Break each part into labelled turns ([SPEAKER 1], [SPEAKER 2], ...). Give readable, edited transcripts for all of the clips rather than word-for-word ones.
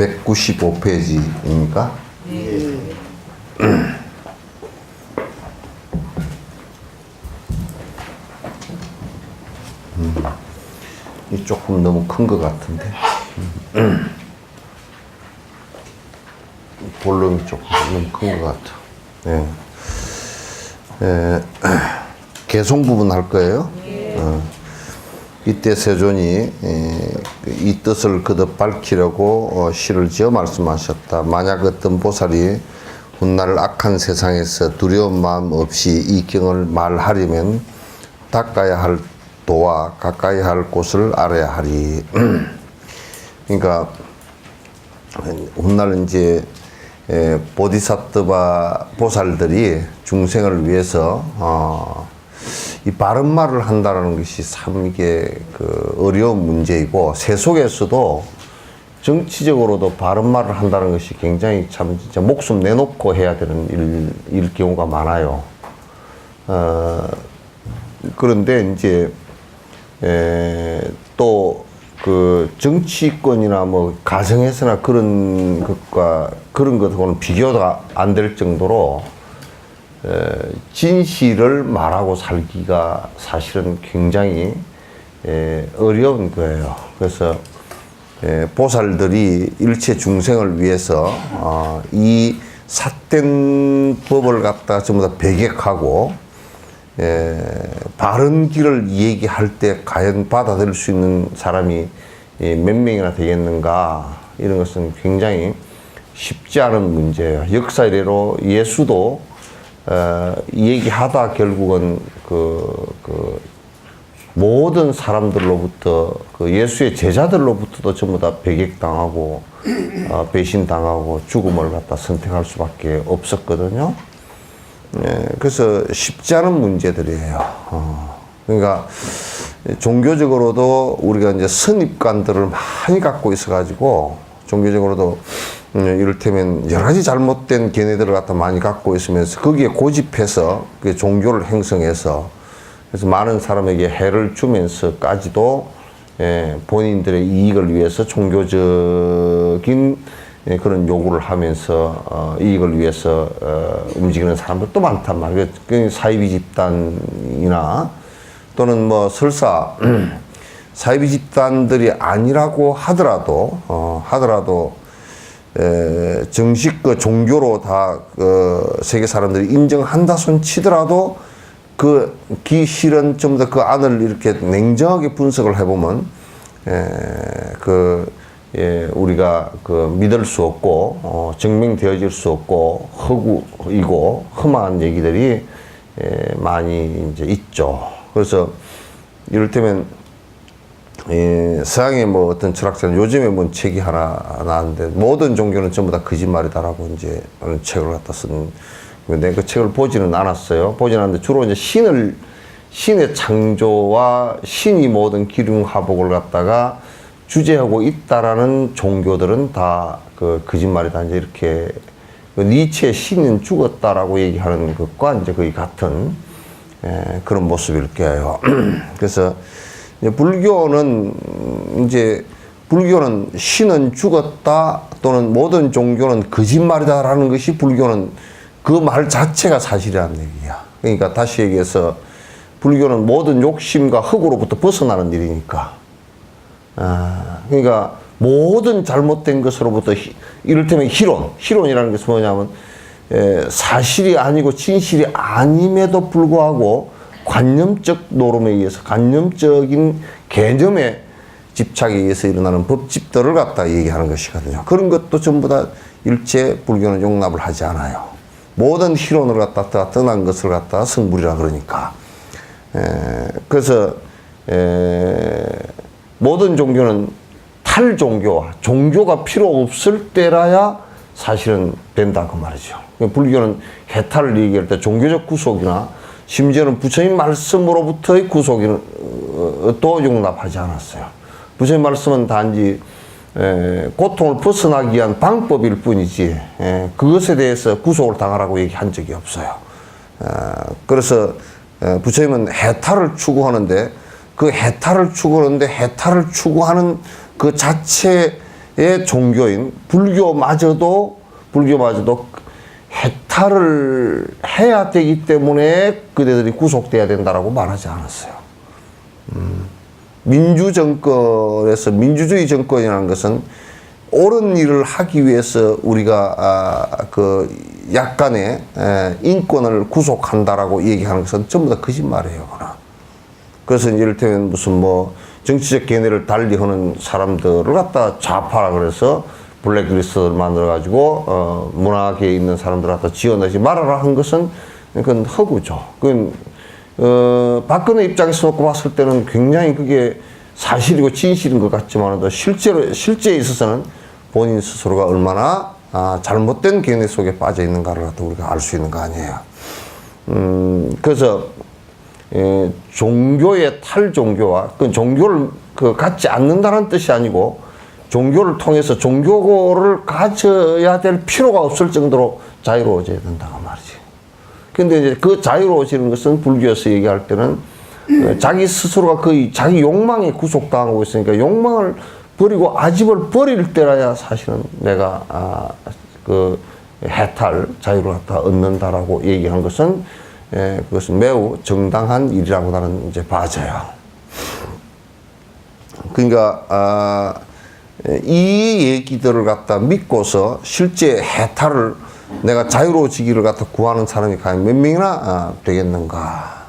[SPEAKER 1] (195페이지입니까) 네. 이 조금 너무 큰 것 같은데 볼륨이 조금 너무 큰 것 같아. 네. 개송 부분 할 거예요. 이때 세존이 이 뜻을 거듭 밝히려고 시를 지어 말씀하셨다. 만약 어떤 보살이 훗날 악한 세상에서 두려운 마음 없이 이 경을 말하려면 닦아야 할 도와 가까이 할 곳을 알아야 하리. 그러니까 훗날 이제 보디사트바 보살들이 중생을 위해서 이 바른 말을 한다는 것이 참 이게 그 어려운 문제이고, 세속에서도 정치적으로도 바른 말을 한다는 것이 굉장히 참 진짜 목숨 내놓고 해야 되는 일 경우가 많아요. 그런데 이제 또 그 정치권이나 뭐 가정에서나 그런 것하고는 비교가 안 될 정도로 진실을 말하고 살기가 사실은 굉장히 어려운 거예요. 그래서 보살들이 일체 중생을 위해서 이 삿된 법을 갖다가 전부 다 배격하고 바른 길을 얘기할 때 과연 받아들일 수 있는 사람이 몇 명이나 되겠는가, 이런 것은 굉장히 쉽지 않은 문제예요. 역사 이래로 예수도 얘기하다 결국은 모든 사람들로부터 예수의 제자들로부터도 전부 다 배격당하고 배신당하고 죽음을 갖다 선택할 수밖에 없었거든요. 그래서 쉽지 않은 문제들이에요. 그러니까 종교적으로도 우리가 이제 선입관들을 많이 갖고 있어가지고, 종교적으로도 이를테면 여러 가지 잘못된 견해들을 갖다 많이 갖고 있으면서 거기에 고집해서 그 종교를 형성해서, 그래서 많은 사람에게 해를 주면서까지도 본인들의 이익을 위해서 종교적인 그런 요구를 하면서 이익을 위해서 움직이는 사람들도 많단 말이에요. 사이비 집단이나 또는 뭐 설사 사이비 집단들이 아니라고 하더라도 정식 그 종교로 다 세계 사람들이 인정한다 손 치더라도 그 실은 좀 더 그 안을 이렇게 냉정하게 분석을 해보면 우리가 믿을 수 없고 증명되어질 수 없고 허구이고 험한 얘기들이 많이 이제 있죠. 그래서 이를테면 서양의 뭐 어떤 철학자는 요즘에 뭔 책이 하나 나왔는데, 모든 종교는 전부 다 거짓말이다라고 이제 어느 책을 갖다 쓴. 근데 그 책을 보지는 않았어요. 보지는 않았는데 주로 이제 신의 창조와 신이 모든 기륭화복을 갖다가 주재하고 있다라는 종교들은 다 거짓말이다, 이제 이렇게 니체의 신은 죽었다라고 얘기하는 것과 이제 거의 같은 그런 모습일 거예요. 그래서 이제 불교는 이제 불교는 신은 죽었다 또는 모든 종교는 거짓말이다라는 것이 불교는 그 말 자체가 사실이라는 얘기야. 그러니까 다시 얘기해서 불교는 모든 욕심과 흙으로부터 벗어나는 일이니까. 그러니까 모든 잘못된 것으로부터 이를테면 희론이라는 것은 뭐냐면 사실이 아니고 진실이 아님에도 불구하고 관념적 노름에 의해서 관념적인 개념에 집착에 의해서 일어나는 법집들을 갖다 얘기하는 것이거든요. 그런 것도 전부 다 일체 불교는 용납을 하지 않아요. 모든 희론을 갖다 떠난 것을 갖다 성불이라 그러니까. 그래서 모든 종교는 탈종교와 종교가 필요 없을 때라야 사실은 된다 그 말이죠. 불교는 해탈을 얘기할 때 종교적 구속이나 심지어는 부처님 말씀으로부터의 구속은 또 용납하지 않았어요. 부처님 말씀은 단지 고통을 벗어나기 위한 방법일 뿐이지 그것에 대해서 구속을 당하라고 얘기한 적이 없어요. 그래서 부처님은 해탈을 추구하는데 그 해탈을 추구하는 그 자체의 종교인 불교마저도 해탈을 해야 되기 때문에 그대들이 구속돼야 된다라고 말하지 않았어요. 민주정권에서 민주주의 정권이라는 것은 옳은 일을 하기 위해서 우리가 그 약간의 인권을 구속한다라고 얘기하는 것은 전부 다 거짓말이에요. 그래서 이를테면 무슨 뭐 정치적 견해를 달리하는 사람들을 갖다 좌파라 그래서 블랙리스트를 만들어가지고 문화계에 있는 사람들 갖다 지어내지 말아라 한 것은 그건 허구죠. 그건 박근혜 입장에서 놓고 봤을 때는 굉장히 그게 사실이고 진실인 것 같지만 실제에 있어서는 본인 스스로가 얼마나 잘못된 견해 속에 빠져 있는가를 우리가 알 수 있는 거 아니에요. 그래서 종교의 탈종교와 그 종교를 갖지 않는다는 뜻이 아니고 종교를 통해서 종교를 가져야 될 필요가 없을 정도로 자유로워져야 된다고 말이지. 근데 이제 그 자유로워지는 것은 불교에서 얘기할 때는 자기 스스로가 거의 자기 욕망에 구속당하고 있으니까 욕망을 버리고 아집을 버릴 때라야 사실은 내가 그 해탈 자유를 갖다 얻는다라고 얘기한 것은 그것은 매우 정당한 일이라고 나는 이제 봐져요. 그러니까 이 얘기들을 갖다 믿고서 실제 해탈을 내가 자유로워지기를 갖다 구하는 사람이 과연 몇 명이나 되겠는가.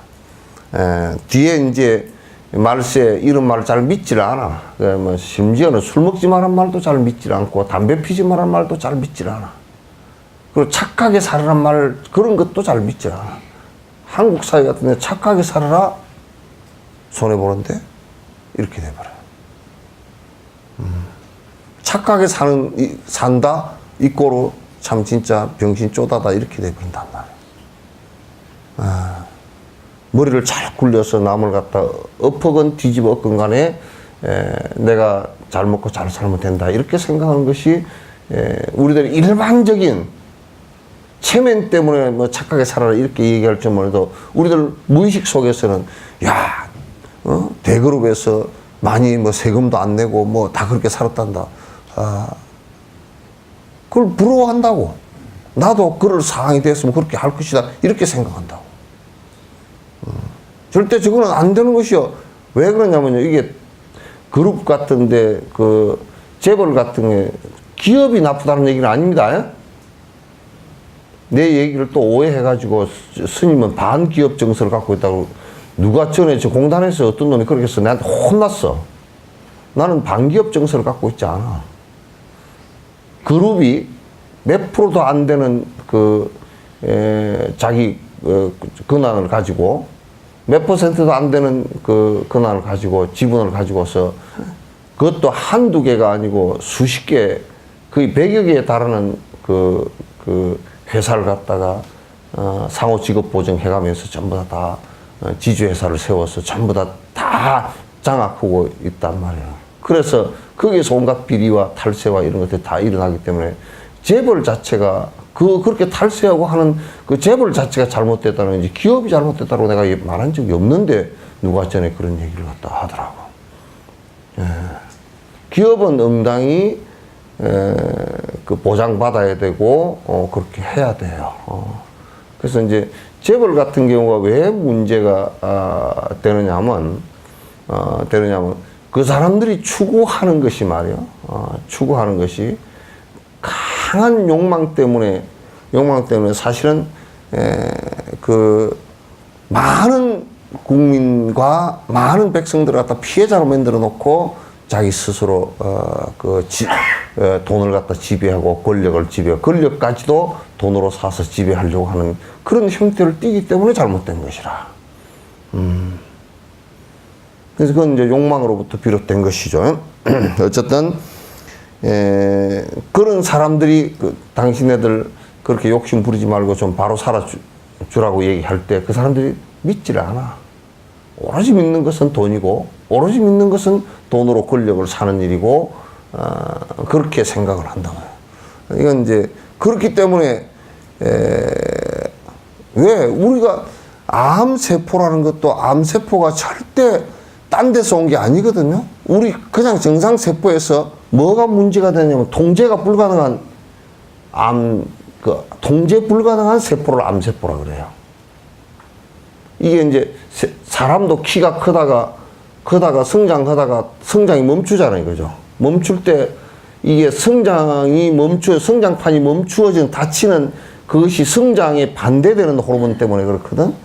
[SPEAKER 1] 뒤에 이제 말세 이런 말을 잘 믿질 않아. 뭐 심지어는 술 먹지 말란 말도 잘 믿질 않고 담배 피지 말란 말도 잘 믿질 않아. 그리고 착하게 살아란 말 그런 것도 잘 믿질 않아. 한국 사회 같은 데 착하게 살아라 손해보는데 이렇게 돼버려요. 착하게 산다 이꼬로 참 진짜 병신 쪼다다 이렇게 돼버린단 말이에요. 머리를 잘 굴려서 남을 갖다 엎어건 뒤집어 엎건 간에 내가 잘 먹고 잘 살면 된다 이렇게 생각하는 것이 우리들의 일반적인 체면 때문에 뭐 착하게 살아라 이렇게 얘기할 줄 몰라도 우리들 무의식 속에서는 야 대그룹에서 많이 뭐 세금도 안 내고 뭐 다 그렇게 살았단다. 그걸 부러워한다고. 나도 그럴 상황이 됐으면 그렇게 할 것이다 이렇게 생각한다고. 절대 저거는 안 되는 것이요. 왜 그러냐면요. 이게 그룹 같은데 그 재벌 같은 게 기업이 나쁘다는 얘기는 아닙니다. 내 얘기를 또 오해해가지고 스님은 반기업 정서를 갖고 있다고 누가 전에 저 공단에서 어떤 놈이 그렇게 해서 나한테 혼났어. 나는 반기업 정서를 갖고 있지 않아. 그룹이 몇 프로도 안 되는 자기 권한을 가지고 몇 퍼센트도 안 되는 그 권한을 가지고 지분을 가지고서 그것도 한두 개가 아니고 수십 개 거의 100여 개에 달하는 그 회사를 갖다가 상호 직업 보증해가면서 전부 다 지주회사를 세워서 전부 다 장악하고 있단 말이에요. 그래서 거기에서 온갖 비리와 탈세와 이런 것들이 다 일어나기 때문에 재벌 자체가 그렇게 탈세하고 하는 그 재벌 자체가 잘못됐다는 건지 기업이 잘못됐다고 내가 말한 적이 없는데 누가 전에 그런 얘기를 갖다 하더라고. 기업은 응당히 그 보장받아야 되고 그렇게 해야 돼요. 그래서 이제 재벌 같은 경우가 왜 문제가 되느냐면 그 사람들이 추구하는 것이 말이요. 추구하는 것이 강한 욕망 때문에 사실은 그 많은 국민과 많은 백성들을 갖다 피해자로 만들어 놓고 자기 스스로 돈을 갖다 지배하고 권력을 지배하고 권력까지도 돈으로 사서 지배하려고 하는 그런 형태를 띠기 때문에 잘못된 것이라. 그래서 그건 이제 욕망으로부터 비롯된 것이죠. 어쨌든 그런 사람들이 당신네들 그렇게 욕심 부리지 말고 좀 바로 살아주라고 얘기할 때 그 사람들이 믿지를 않아. 오로지 믿는 것은 돈이고 오로지 믿는 것은 돈으로 권력을 사는 일이고 그렇게 생각을 한다고요. 이건 이제 그렇기 때문에 왜 우리가 암세포라는 것도 암세포가 절대 딴 데서 온 게 아니거든요. 우리 그냥 정상세포에서 뭐가 문제가 되냐면 통제가 불가능한 통제 불가능한 세포를 암세포라 그래요. 이게 이제 사람도 키가 크다가 성장하다가 성장이 멈추잖아요. 그죠? 멈출 때 이게 성장판이 멈추어진 닫히는 그것이 성장에 반대되는 호르몬 때문에 그렇거든.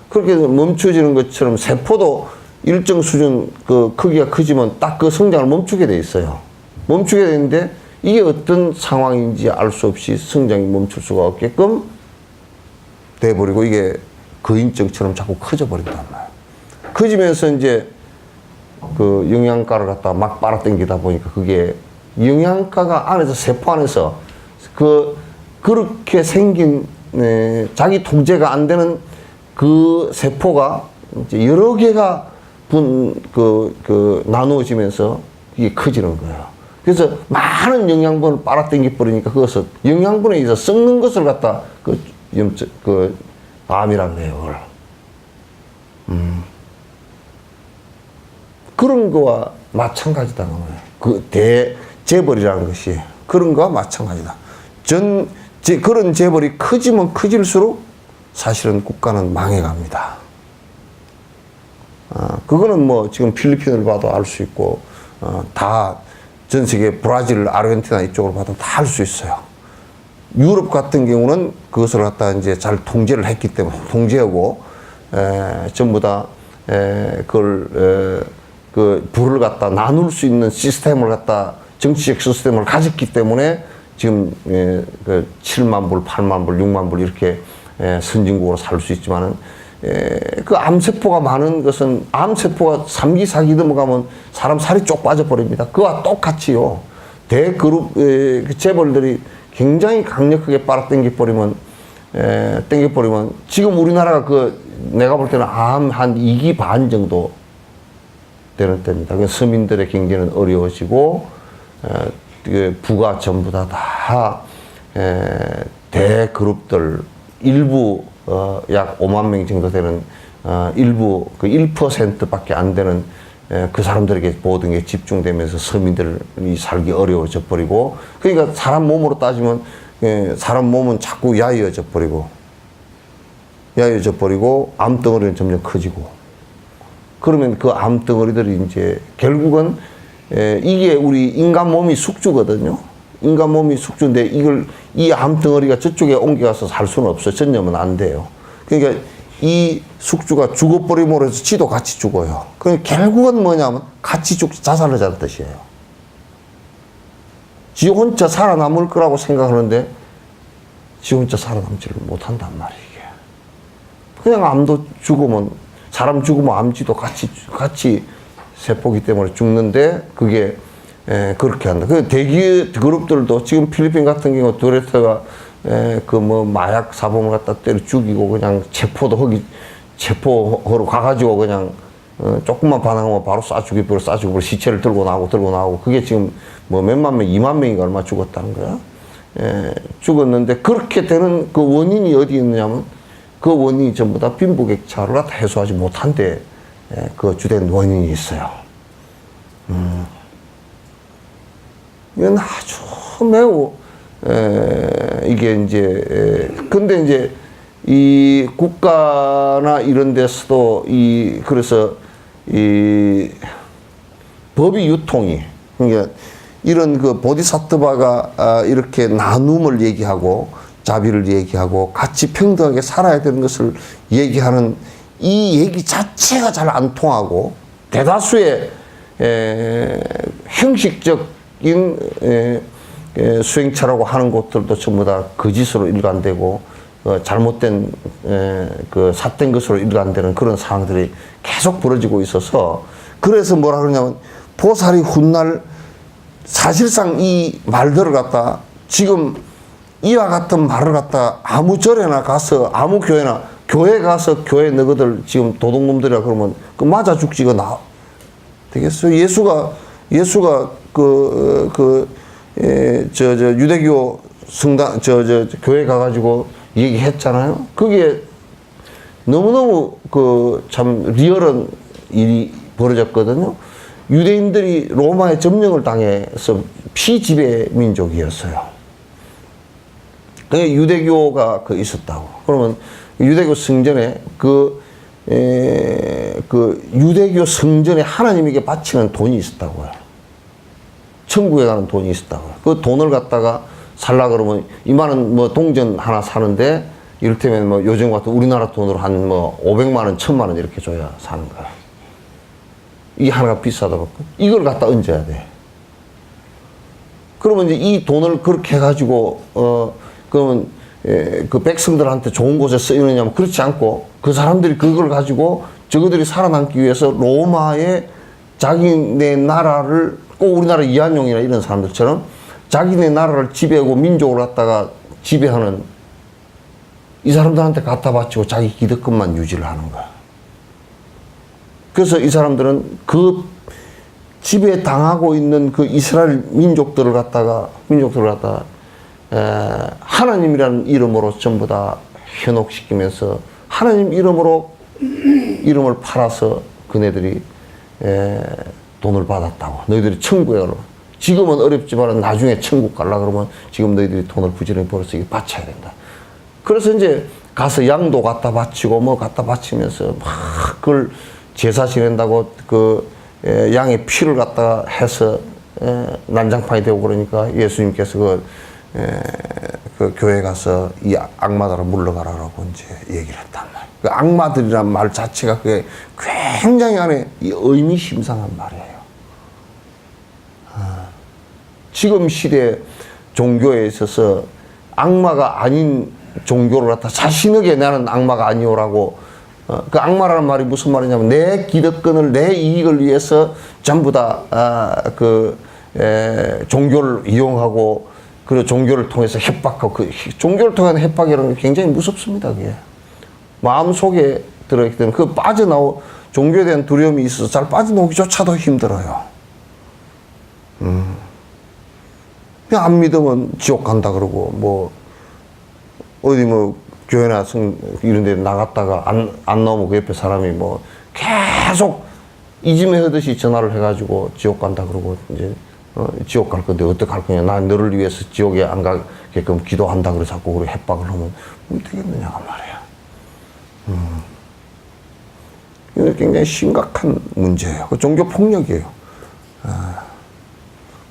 [SPEAKER 1] 그렇게 멈춰지는 것처럼 세포도 일정 수준 그 크기가 크지만 딱 그 성장을 멈추게 돼 있어요. 멈추게 되는데 이게 어떤 상황인지 알 수 없이 성장이 멈출 수가 없게끔 돼버리고 이게 거인증처럼 자꾸 커져 버린단 말이에요. 커지면서 이제 그 영양가를 갖다 막 빨아당기다 보니까 그게 영양가가 안에서 세포 안에서 그렇게 생긴 자기 통제가 안 되는 그 세포가 이제 여러 개가 나누어지면서 이게 커지는 거예요. 그래서 많은 영양분을 빨아당겨 버리니까 그것을 영양분에 의해서 썩는 것을 갖다 암이라고 해요. 그런 거와 마찬가지다. 그 대재벌이라는 것이 그런 거와 마찬가지다. 그런 재벌이 커지면 커질수록 사실은 국가는 망해갑니다. 그거는 뭐 지금 필리핀을 봐도 알 수 있고, 다 전 세계 브라질, 아르헨티나 이쪽으로 봐도 다 알 수 있어요. 유럽 같은 경우는 그것을 갖다 이제 잘 통제를 했기 때문에, 통제하고, 전부 다, 그 부를 갖다 나눌 수 있는 시스템을 갖다, 정치적 시스템을 가졌기 때문에 지금, 그 7만 불, 8만 불, 6만 불 이렇게 선진국으로 살 수 있지만은, 그 암세포가 많은 것은 암세포가 3기, 4기 넘어가면 사람 살이 쪽 빠져버립니다. 그와 똑같이요. 대그룹, 재벌들이 굉장히 강력하게 빨아당겨버리면, 지금 우리나라가 내가 볼 때는 암 한 2기 반 정도 되는 때입니다. 그러니까 서민들의 경제는 어려워지고, 부가 전부 다 대그룹들, 일부, 약 5만 명 정도 되는, 일부, 그 1%밖에 안 되는, 그 사람들에게 모든 게 집중되면서 서민들이 살기 어려워져 버리고, 그러니까 사람 몸으로 따지면, 사람 몸은 자꾸 야위어져 버리고, 암덩어리는 점점 커지고, 그러면 그 암덩어리들이 이제 결국은, 이게 우리 인간 몸이 숙주거든요. 인간 몸이 숙주인데 이 암덩어리가 저쪽에 옮겨가서 살 수는 없어요. 전염은 안 돼요. 그러니까 이 숙주가 죽어버림으로 해서 지도 같이 죽어요. 그러니까 결국은 뭐냐면 같이 자살하자는 뜻이에요. 지 혼자 살아남을 거라고 생각하는데 지 혼자 살아남지를 못한단 말이에요. 그냥 암도 죽으면, 사람 죽으면 암지도 같이 세포기 때문에 죽는데 그게 그렇게 한다. 그 대기 그룹들도 지금 필리핀 같은 경우 두레타가 마약 사범을 갖다 때려 죽이고 그냥 체포하러 가가지고 그냥 조금만 반항하면 바로 쏴 죽이고 시체를 들고 나오고 그게 지금 뭐 몇만 명, 2만 명인가 얼마 죽었다는 거야. 죽었는데 그렇게 되는 그 원인이 어디 있느냐면 그 원인이 전부 다 빈부격차를 갖다 해소하지 못한 데 그 주된 원인이 있어요. 이건 아주 매우 이게 이제 근데 이제 이 국가나 이런 데서도 그래서 이 법의 유통이 그러니까 이런 그 보디사트바가 이렇게 나눔을 얘기하고 자비를 얘기하고 같이 평등하게 살아야 되는 것을 얘기하는 이 얘기 자체가 잘 안 통하고 대다수의 형식적인 수행차라고 하는 곳들도 전부 다 거짓으로 일관되고 잘못된 그 삿된 것으로 일관되는 그런 상황들이 계속 벌어지고 있어서 그래서 뭐라 그러냐면 보살이 훗날 사실상 이 말들을 갖다 지금 이와 같은 말을 갖다 아무 절에나 가서 아무 교회나 교회 가서 교회 너희들 지금 도둑놈들이라 그러면 그 맞아 죽지가 나 되겠어요? 예수가 유대교 성당 교회 가가지고 얘기했잖아요. 그게 너무너무 참 리얼한 일이 벌어졌거든요. 유대인들이 로마의 점령을 당해서 피지배 민족이었어요. 그게 유대교가 있었다고. 그러면 유대교 성전에 유대교 성전에 하나님에게 바치는 돈이 있었다고요. 천국에 가는 돈이 있었다고요. 그 돈을 갖다가 살라 그러면 이만한 뭐 동전 하나 사는데 이를테면 뭐 요즘 같은 우리나라 돈으로 한 뭐 500만 원, 1000만 원 이렇게 줘야 사는 거야. 이게 하나가 비싸다고. 이걸 갖다 얹어야 돼. 그러면 이제 이 돈을 그렇게 해가지고, 그러면, 그 백성들한테 좋은 곳에 쓰이느냐면 그렇지 않고 그 사람들이 그걸 가지고 저그들이 살아남기 위해서 로마의 자기네 나라를 꼭 우리나라 이한용이나 이런 사람들처럼 자기네 나라를 지배하고 민족을 갖다가 지배하는 이 사람들한테 갖다 바치고 자기 기득권만 유지를 하는 거야. 그래서 이 사람들은 그 지배 당하고 있는 그 이스라엘 민족들을 갖다가 하나님이라는 이름으로 전부 다 현혹시키면서 하나님 이름으로 이름을 팔아서 그네들이 돈을 받았다고. 너희들이 천국에 가라. 지금은 어렵지만 나중에 천국 가려고 그러면 지금 너희들이 돈을 부지런히 벌어서 이게 바쳐야 된다. 그래서 이제 가서 양도 갖다 바치고 뭐 갖다 바치면서 막 그걸 제사 지낸다고 양의 피를 갖다 해서 난장판이 되고 그러니까 예수님께서 그 교회 가서 이 악마들을 물러가라라고 이제 얘기를 했단 말이에요. 그 악마들이란 말 자체가 그게 굉장히 안에 의미심장한 말이에요. 지금 시대 종교에 있어서 악마가 아닌 종교를 갖다 자신에게 나는 악마가 아니오라고 그 악마라는 말이 무슨 말이냐면 내 기득권을 내 이익을 위해서 전부 다 종교를 이용하고 그리고 종교를 통해서 협박하고 그 종교를 통한 협박이라는 게 굉장히 무섭습니다. 그게 마음속에 들어있기 때문에 그 빠져나오 종교에 대한 두려움이 있어서 잘 빠져나오기조차도 힘들어요. 그냥 안 믿으면 지옥 간다 그러고 뭐 어디 뭐 교회나 이런 데 나갔다가 안 나오면 그 옆에 사람이 뭐 계속 이짐에 하듯이 전화를 해가지고 지옥 간다 그러고 이제 지옥 갈 건데 어떡할 거냐. 난 너를 위해서 지옥에 안 가게끔 기도한다 그래서 자꾸 그렇게 협박을 하면 뭐 되겠느냐가 말이야. 이건 굉장히 심각한 문제예요. 그 종교 폭력이에요.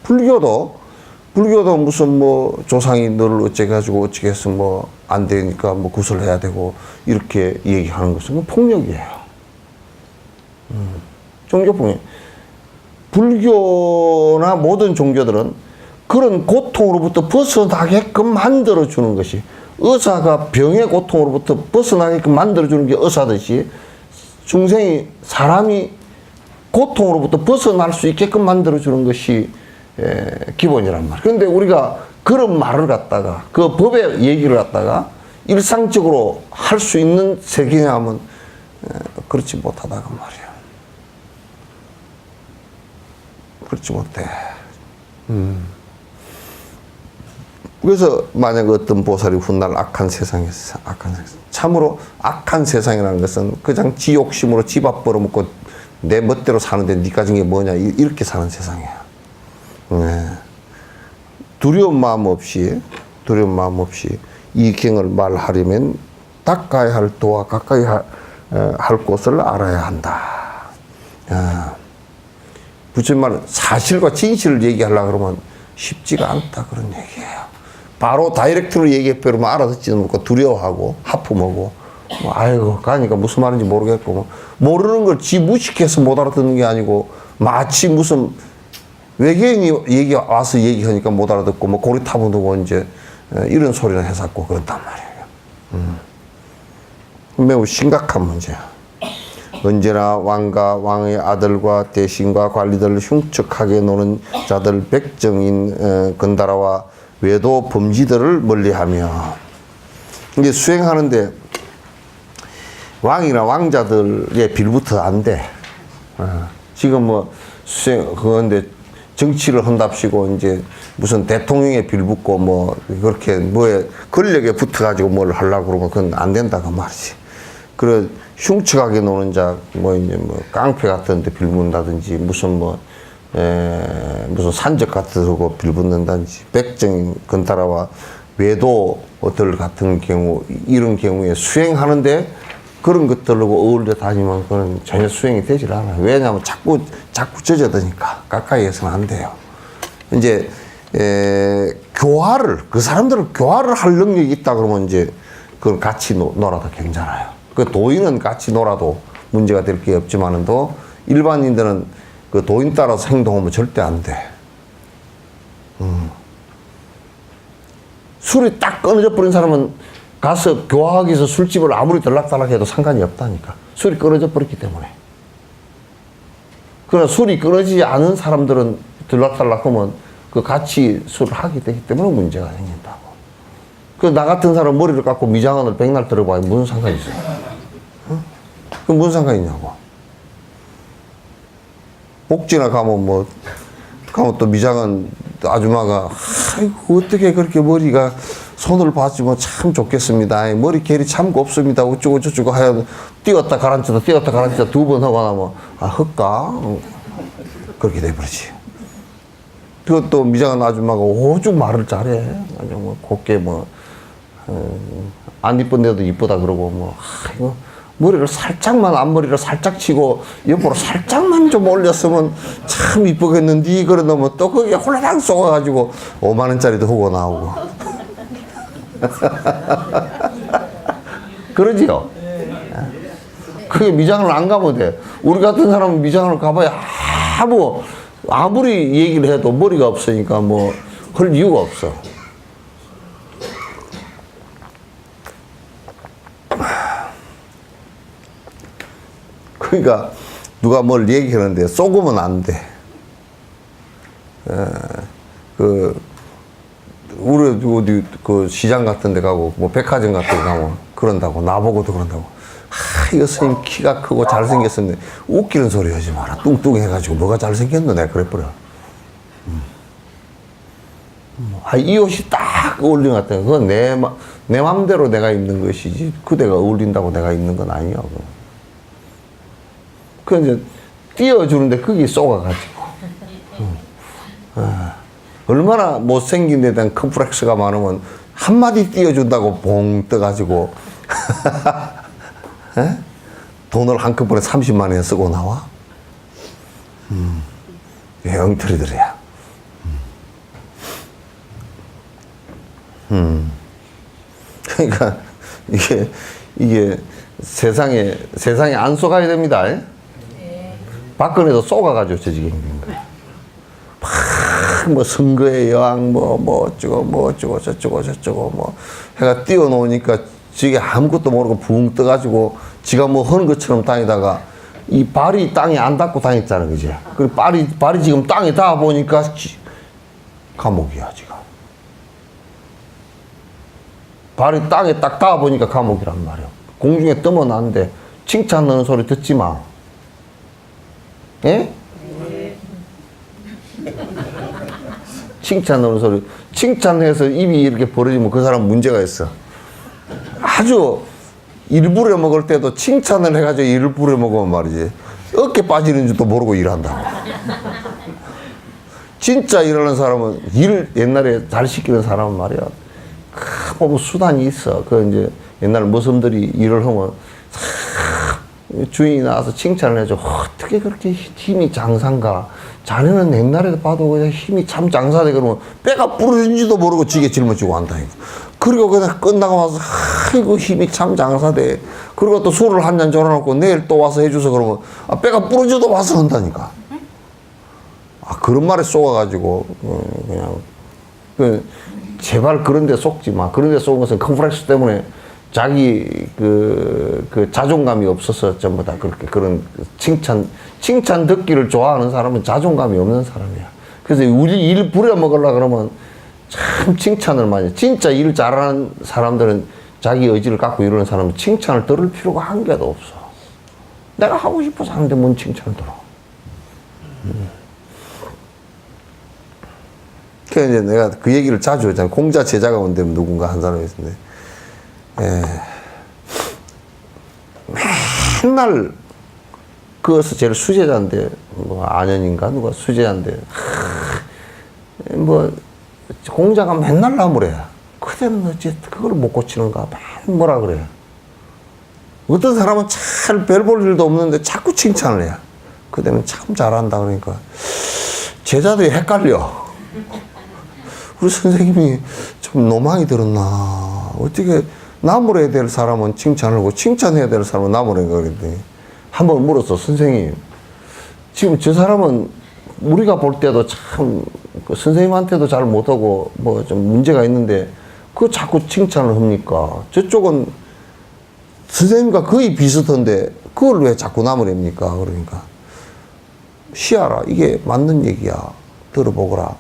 [SPEAKER 1] 불교도 무슨 뭐 조상이 너를 어쩌게 가지고 어쩌게 해서 뭐 안 되니까 뭐 구슬해야 되고 이렇게 얘기하는 것은 폭력이에요. 종교 폭력. 불교나 모든 종교들은 그런 고통으로부터 벗어나게끔 만들어주는 것이 의사가 병의 고통으로부터 벗어나게끔 만들어주는 게 의사듯이 중생이 사람이 고통으로부터 벗어날 수 있게끔 만들어주는 것이 기본이란 말이에요. 그런데 우리가 그런 말을 갖다가 그 법의 얘기를 갖다가 일상적으로 할 수 있는 세계냐 하면 그렇지 못하다가 말이에요. 그렇지 못해. 그래서 만약 어떤 보살이 훗날 악한 세상에서 참으로 악한 세상이라는 것은 그냥 지 욕심으로 지 밥 벌어먹고 내 멋대로 사는데 니 가진 게 뭐냐 이렇게 사는 세상이야. 두려운 마음 없이 이 경을 말하려면 닦아야 할 도와 가까이 할 곳을 알아야 한다. 부처님 말은 사실과 진실을 얘기하려고 그러면 쉽지가 않다 그런 얘기예요. 바로 다이렉트로 얘기해버리면 알아듣지는 못하고 두려워하고 하품하고 아이고 가니까 무슨 말인지 모르겠고 모르는 걸 지 무식해서 못 알아듣는 게 아니고 마치 무슨 외계인이 와서 얘기하니까 못 알아듣고 고리 타분두고 이제 이런 소리를 해놨고 그렇단 말이에요. 매우 심각한 문제야. 언제나 왕과 왕의 아들과 대신과 관리들을 흉측하게 노는 자들 백정인 건달아와 외도 범지들을 멀리하며 이게 수행하는데 왕이나 왕자들의 빌부터 안 돼. 지금 뭐 그건데 정치를 한답시고 이제 무슨 대통령의 빌붙고 뭐 그렇게 뭐에 권력에 붙어가지고 뭘 하려고 그러면 그건 안 된다 그 말이지. 그래 흉측하게 노는 자 뭐 이제 뭐 깡패 같은 데 빌붙는다든지 무슨 무슨 산적 같은 거 빌붙는다든지 백정 건달아와 외도들 같은 경우 이런 경우에 수행하는데 그런 것들하고 어울려 다니면 그건 전혀 수행이 되질 않아요. 왜냐하면 자꾸 젖어드니까 가까이 해서는 안 돼요. 이제 교화를 그 사람들은 교화를 할 능력이 있다 그러면 이제 그걸 같이 놀아도 괜찮아요. 그 도인은 같이 놀아도 문제가 될 게 없지만은도 일반인들은 그 도인 따라서 행동하면 절대 안 돼. 술이 딱 끊어져 버린 사람은 가서 교화하기 위해서 술집을 아무리 들락달락 해도 상관이 없다니까. 술이 끊어져 버렸기 때문에. 그러나 술이 끊어지지 않은 사람들은 들락달락 하면 그 같이 술을 하게 되기 때문에 문제가 생긴다고. 그 나 같은 사람 머리를 깎고 미장원을 백날 들어봐야 무슨 상관이 있어요? 그 무슨 상관이 있냐고. 복지나 가면 가면 또 미장원 아줌마가 아이고 어떻게 그렇게 머리가 손을 봐주면 참 좋겠습니다. 머리 결이 참 곱습니다. 어쩌고 저쩌고 하여 뛰었다 가라앉혔다 뛰었다 가라앉혔다 2번 하고 나면 헛가? 그렇게 돼버리지. 그것도 미장한 아줌마가 오죽 말을 잘해. 아주 곱게 안 이쁜데도 이쁘다 그러고 이거 머리를 살짝만 앞머리를 살짝 치고 옆으로 살짝만 좀 올렸으면 참 이쁘겠는데 그래 놓으면 또 거기에 홀라당 쏘아가지고 5만 원짜리도 하고 나오고. 그러지요? 그게 미장을 안 가면 돼. 우리 같은 사람은 미장을 가봐야 아무리 얘기를 해도 머리가 없으니까 할 이유가 없어. 그러니까 누가 뭘 얘기하는데 쏘으면 안 돼. 우리 어디 그 시장 같은 데 가고 백화점 같은 데 가면 그런다고 나보고도 그런다고. 이거 스님 키가 크고 잘생겼었는데 웃기는 소리 하지 마라. 뚱뚱해가지고 뭐가 잘생겼노 내가 그래버려. 이 옷이 딱 어울리는 것 같아. 그건 내 맘대로 내가 입는 것이지 그대가 어울린다고 내가 입는 건 아니야. 그 이제 띄워주는데 그게 쏘가가지고. 얼마나 못생긴 데 대한 컴플렉스가 많으면 한마디 띄워준다고 봉 떠가지고 돈을 한꺼번에 30만 원 쓰고 나와? 엉터리들이야. 그러니까 이게 세상에 안 쏘가야 됩니다. 박근혜도 쏘가가지고 저 지경인 거야. 선거의 여왕 어쩌고 저쩌고 해가 띄워놓으니까 지가 아무것도 모르고 붕 떠가지고 지가 하는 것처럼 다니다가 이 발이 땅에 안 닿고 다녔잖아, 그지? 그리고 발이 지금 땅에 닿아 보니까 감옥이야, 지금. 발이 땅에 딱 닿아 보니까 감옥이란 말이야. 공중에 뜨면 안 돼. 칭찬하는 소리 듣지 마. 예? 칭찬하는 소리. 칭찬해서 입이 이렇게 벌어지면 그 사람 문제가 있어. 아주 일부러 먹을 때도 칭찬을 해가지고 일부러 먹으면 말이지. 어깨 빠지는 줄도 모르고 일한다고. 진짜 일하는 사람은 일 옛날에 잘 시키는 사람은 말이야. 보면 수단이 있어. 그 이제 옛날 모섬들이 일을 하면 주인이 나와서 칭찬을 해줘. 어떻게 그렇게 힘이 장사인가? 자네는 옛날에 봐도 그냥 힘이 참 장사돼. 그러면 뼈가 부러진지도 모르고 지게 짊어지고 한다니까. 그리고 그냥 끝나고 와서 아이고 힘이 참 장사돼. 그리고 또 술을 한 잔 줘놓고 내일 또 와서 해줘서 그러면 뼈가 부러져도 와서 한다니까. 그런 말에 속아가지고 그냥 제발 그런 데 속지 마. 그런 데 속은 것은 컴플렉스 때문에 자기 그 자존감이 없어서 전부 다 그렇게 그런 칭찬 듣기를 좋아하는 사람은 자존감이 없는 사람이야. 그래서 우리 일 부려먹으려고 그러면 참 칭찬을 많이, 진짜 일 잘하는 사람들은 자기 의지를 갖고 이러는 사람은 칭찬을 들을 필요가 한 개도 없어. 내가 하고 싶어서 하는데 뭔 칭찬을 들어. 그래서 이제 내가 그 얘기를 자주 하잖아. 공자 제자가 온데 누군가 한 사람이 있는데, 맨날 그것은 제일 수제자인데, 뭐 안현인가 누가 수제자인데, 뭐 공자가 맨날 나무래. 그대는 어째 그걸 못 고치는가? 뭐라 그래. 어떤 사람은 잘 별 볼 일도 없는데 자꾸 칭찬을 해. 그대는 참 잘한다. 그러니까 제자들이 헷갈려. 우리 선생님이 좀 노망이 들었나? 어떻게 나무래야 될 사람은 칭찬을 하고 칭찬해야 될 사람은 나무래가 그랬더니 한번 물었어. 선생님, 지금 저 사람은 우리가 볼 때도 참 그 선생님한테도 잘 못하고 뭐 좀 문제가 있는데 그거 자꾸 칭찬을 합니까? 저쪽은 선생님과 거의 비슷한데 그걸 왜 자꾸 나무랍니까? 그러니까 시아라, 이게 맞는 얘기야. 들어보거라.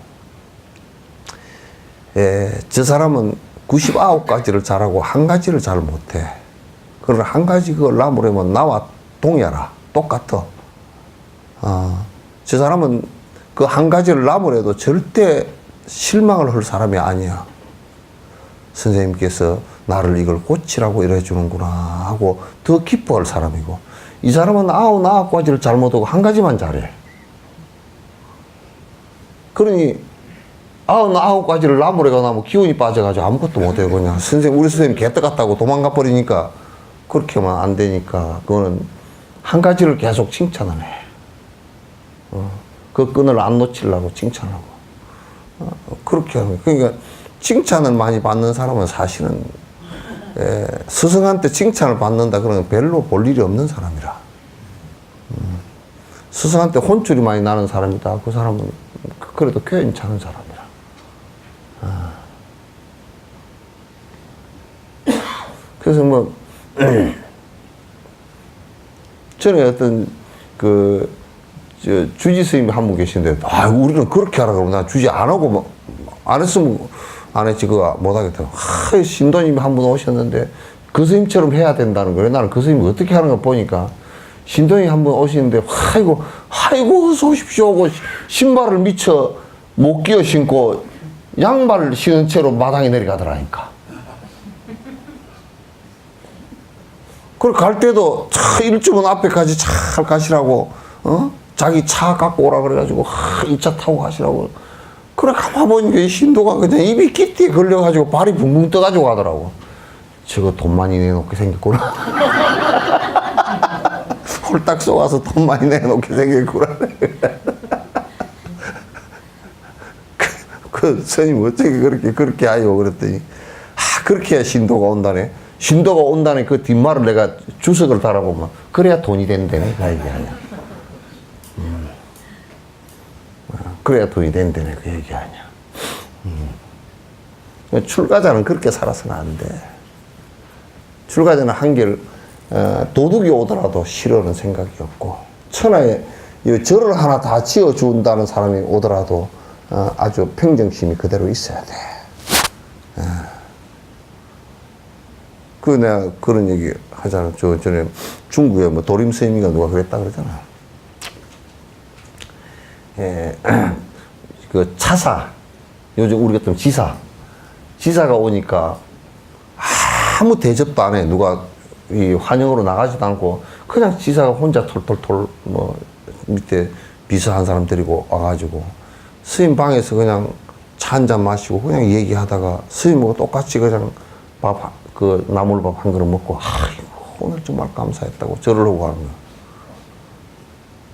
[SPEAKER 1] 저 사람은 99가지를 잘하고 한 가지를 잘 못해. 그러나 한 가지 그걸 나무라면 나와 동의하라. 똑같아. 저 사람은 그 한 가지를 나무래도 절대 실망을 할 사람이 아니야. 선생님께서 나를 이걸 고치라고 이래 주는구나 하고 더 기뻐할 사람이고, 이 사람은 99가지를 잘못하고 한 가지만 잘해. 그러니 99가지를 나무래가 나면 기운이 빠져가지고 아무것도 못해요. 그냥 우리 선생님 개떡 같다고 도망가 버리니까 그렇게 하면 안 되니까 그거는 한 가지를 계속 칭찬을 해. 그 끈을 안 놓치려고 칭찬하고. 그렇게 하는 거예요. 그러니까 칭찬을 많이 받는 사람은 사실은 스승한테 칭찬을 받는다 그러면 별로 볼 일이 없는 사람이라. 스승한테 혼쭐이 많이 나는 사람이다. 그 사람은 그래도 괜찮은 사람이라. 그래서 뭐 전에 어떤 주지 스님이 한 분 계신데, 우리는 그렇게 하라 그러면 난 주지 안 하고 뭐 안 했으면 안 했지 그거 못 하겠다. 신도님이 한 분 오셨는데 그 스님처럼 해야 된다는 거예요. 나는 그 스님이 어떻게 하는 걸 보니까 신도님이 한 분 오시는데 아이고 어서 오십시오 하고 신발을 미처 못 끼어 신고 양발을 신은 채로 마당에 내려가더라니까. 그걸 갈 때도 일주문 앞에까지 잘 가시라고, 자기 차 갖고 오라 그래가지고, 이 차 타고 가시라고. 그래, 가만 보니까 이 신도가 그냥 입이 기띠에 걸려가지고 발이 붕붕 떠가지고 가더라고. 저거 돈 많이 내놓게 생겼구나. 홀딱 쏘아서 돈 많이 내놓게 생겼구나. 그 스님 어떻게 그렇게 하요? 그랬더니, 그렇게 해야 신도가 온다네. 신도가 온다는 그 뒷말을 내가 주석을 달아보면, 그래야 돈이 된다네. 그 얘기 아니야. 그래야 돈이 된다네. 그 얘기 아니야. 출가자는 그렇게 살아서는 안 돼. 출가자는 한결, 도둑이 오더라도 싫어하는 생각이 없고, 천하에 절을 하나 다 지어준다는 사람이 오더라도, 아주 평정심이 그대로 있어야 돼. 내가 그런 얘기 하잖아. 전에 중국에 뭐 도림 스님인가 누가 그랬다 그러잖아. 그 차사, 요즘 우리 같은 지사가 오니까 아무 대접도 안 해. 누가 이 환영으로 나가지도 않고 그냥 지사가 혼자 톨톨톨 뭐 밑에 비서한 사람 데리고 와가지고 스님 방에서 그냥 차 한 잔 마시고 그냥 얘기하다가 스님하고 똑같이 그냥 그 나물밥 한 그릇 먹고, 아이고, 오늘 정말 감사했다고 절을 하고 가는 거야.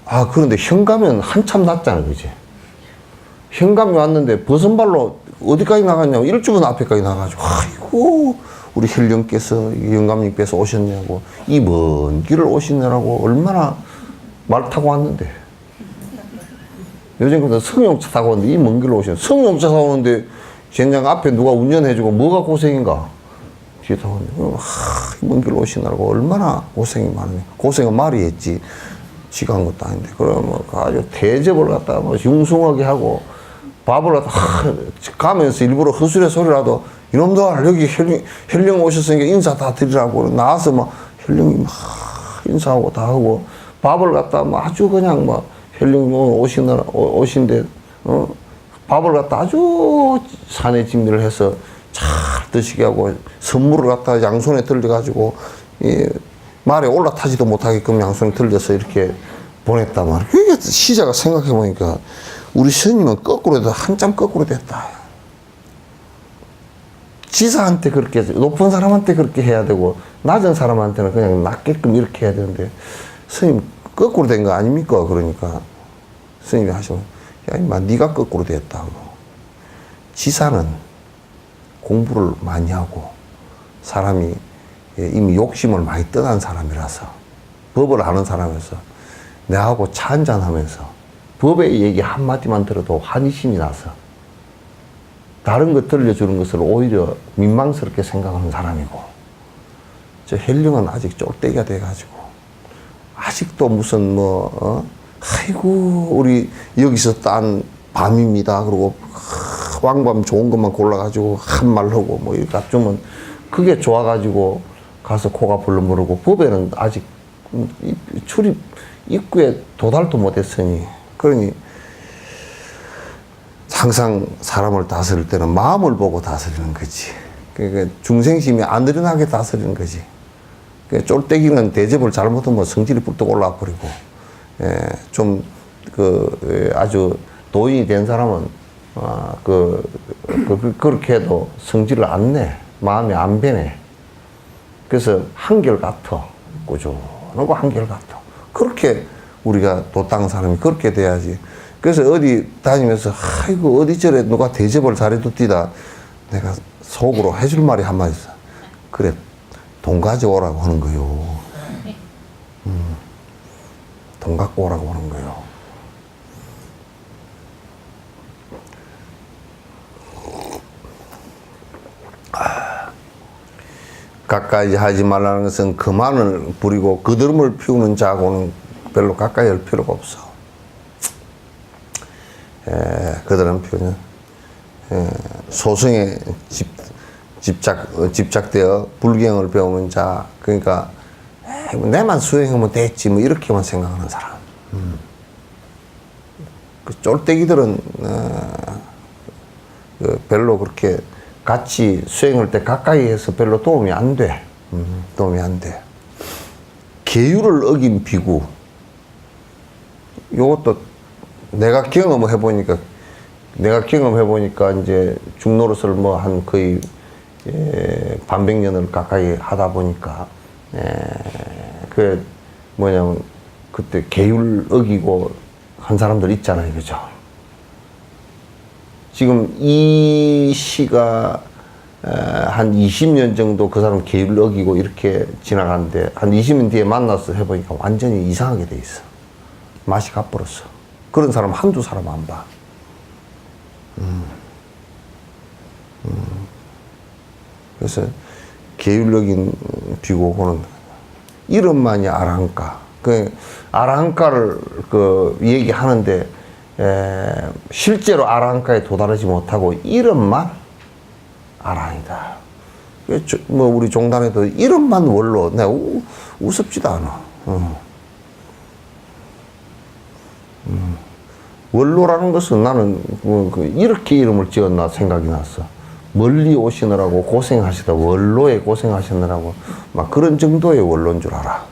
[SPEAKER 1] 아, 그런데 현가면 한참 낫잖아, 그지? 현감이 왔는데 버선발로 어디까지 나갔냐고, 일주분 앞에까지 나가가지고, 아이고, 우리 혈령께서, 영감님께서 오셨냐고, 이 먼 길을 오시느라고 얼마나 말 타고 왔는데. 요즘 같은 승용차 타고 왔는데 이 먼 길로 오시는, 승용차 타고 오는데 젠장 앞에 누가 운전해주고 뭐가 고생인가? 뒤에 타고 오는데, 먼 길로 오시느라고 얼마나 고생이 많으냐. 고생은 말이 했지. 지가 한 것도 아닌데. 그러면 아주 대접을 갖다가 뭐 융숭하게 하고, 밥을 갖다 가면서 일부러 허술의 소리라도, 이놈들 여기 혈령 오셨으니까 인사 다 드리라고 나와서 막 혈령이 막 인사하고 다 하고, 밥을 갖다 막 아주 그냥 막 혈령 오신데 밥을 갖다 아주 산에 진미를 해서 잘 드시게 하고, 선물을 갖다 양손에 들려가지고 말에 올라타지도 못하게끔 양손에 들려서 이렇게 보냈단 말이야. 그게 시자가 생각해보니까 우리 스님은 거꾸로 해도 한참 거꾸로 됐다. 지사한테 그렇게, 높은 사람한테 그렇게 해야 되고, 낮은 사람한테는 그냥 낮게끔 이렇게 해야 되는데, 스님 거꾸로 된 거 아닙니까? 그러니까 스님이 하시면, 야, 임마, 네가 거꾸로 됐다고. 지사는 공부를 많이 하고, 사람이 이미 욕심을 많이 떠난 사람이라서, 법을 아는 사람이라서, 내하고 차 한잔 하면서, 법의 얘기 한마디만 들어도 환희심이 나서, 다른 것 들려주는 것을 오히려 민망스럽게 생각하는 사람이고, 저 헬령은 아직 쫄대기가 돼가지고, 아직도 무슨 아이고, 우리 여기서 딴 밤입니다. 그러고, 왕밤 좋은 것만 골라가지고 한 말 하고, 뭐 이렇게 좀 그게 좋아가지고 가서 코가 벌렁거리고, 법에는 아직 출입, 입구에 도달도 못했으니, 그러니, 항상 사람을 다스릴 때는 마음을 보고 다스리는 거지. 그러니까 중생심이 안 드러나게 다스리는 거지. 그러니까 쫄대기는 대접을 잘못하면 성질이 뿔떡 올라와 버리고, 아주 도인이 된 사람은, 그렇게 해도 성질을 안 내. 마음이 안 변해. 그래서 한결같아. 꾸준하고 한결같아. 그렇게 우리가 도땅 사람이 그렇게 돼야지. 그래서 어디 다니면서, 아이고, 어디 저래 누가 대접을 잘해줬디다. 내가 속으로 해줄 말이 한마디 있어. 그래, 돈 가져오라고 하는 거요. 돈 갖고 오라고 하는 거요. 가까이 하지 말라는 것은 그만을 부리고 그드름을 피우는 자하고는 별로 가까이 할 필요가 없어. 그들은 표현, 소승에 집착되어 불경을 배우는 자, 그러니까, 내만 수행하면 됐지, 뭐, 이렇게만 생각하는 사람. 그 쫄대기들은, 별로 그렇게 같이 수행할 때 가까이 해서 별로 도움이 안 돼. 도움이 안 돼. 계율을 어긴 비구. 요것도 내가 경험해보니까 이제 중노릇을 뭐 한 거의 반백년을 가까이 하다 보니까, 그 뭐냐면 그때 계율 어기고 한 사람들 있잖아요. 그죠? 지금 이 시가 한 20년 정도 그 사람 계율 어기고 이렇게 지나가는데, 한 20년 뒤에 만나서 해보니까 완전히 이상하게 돼 있어. 맛이 가버렸어. 그런 사람 한두 사람 안 봐. 그래서 계율적인 비고고는 이름만이 아랑가. 그 아랑가를 얘기하는데, 실제로 아랑가에 도달하지 못하고 이름만 아랑이다. 뭐 우리 종단에도 이름만 원로, 내가 우습지도 않아. 원로라는 것은 나는 이렇게 이름을 지었나 생각이 났어. 멀리 오시느라고 고생하시다, 원로에 고생하시느라고 막 그런 정도의 원로인 줄 알아.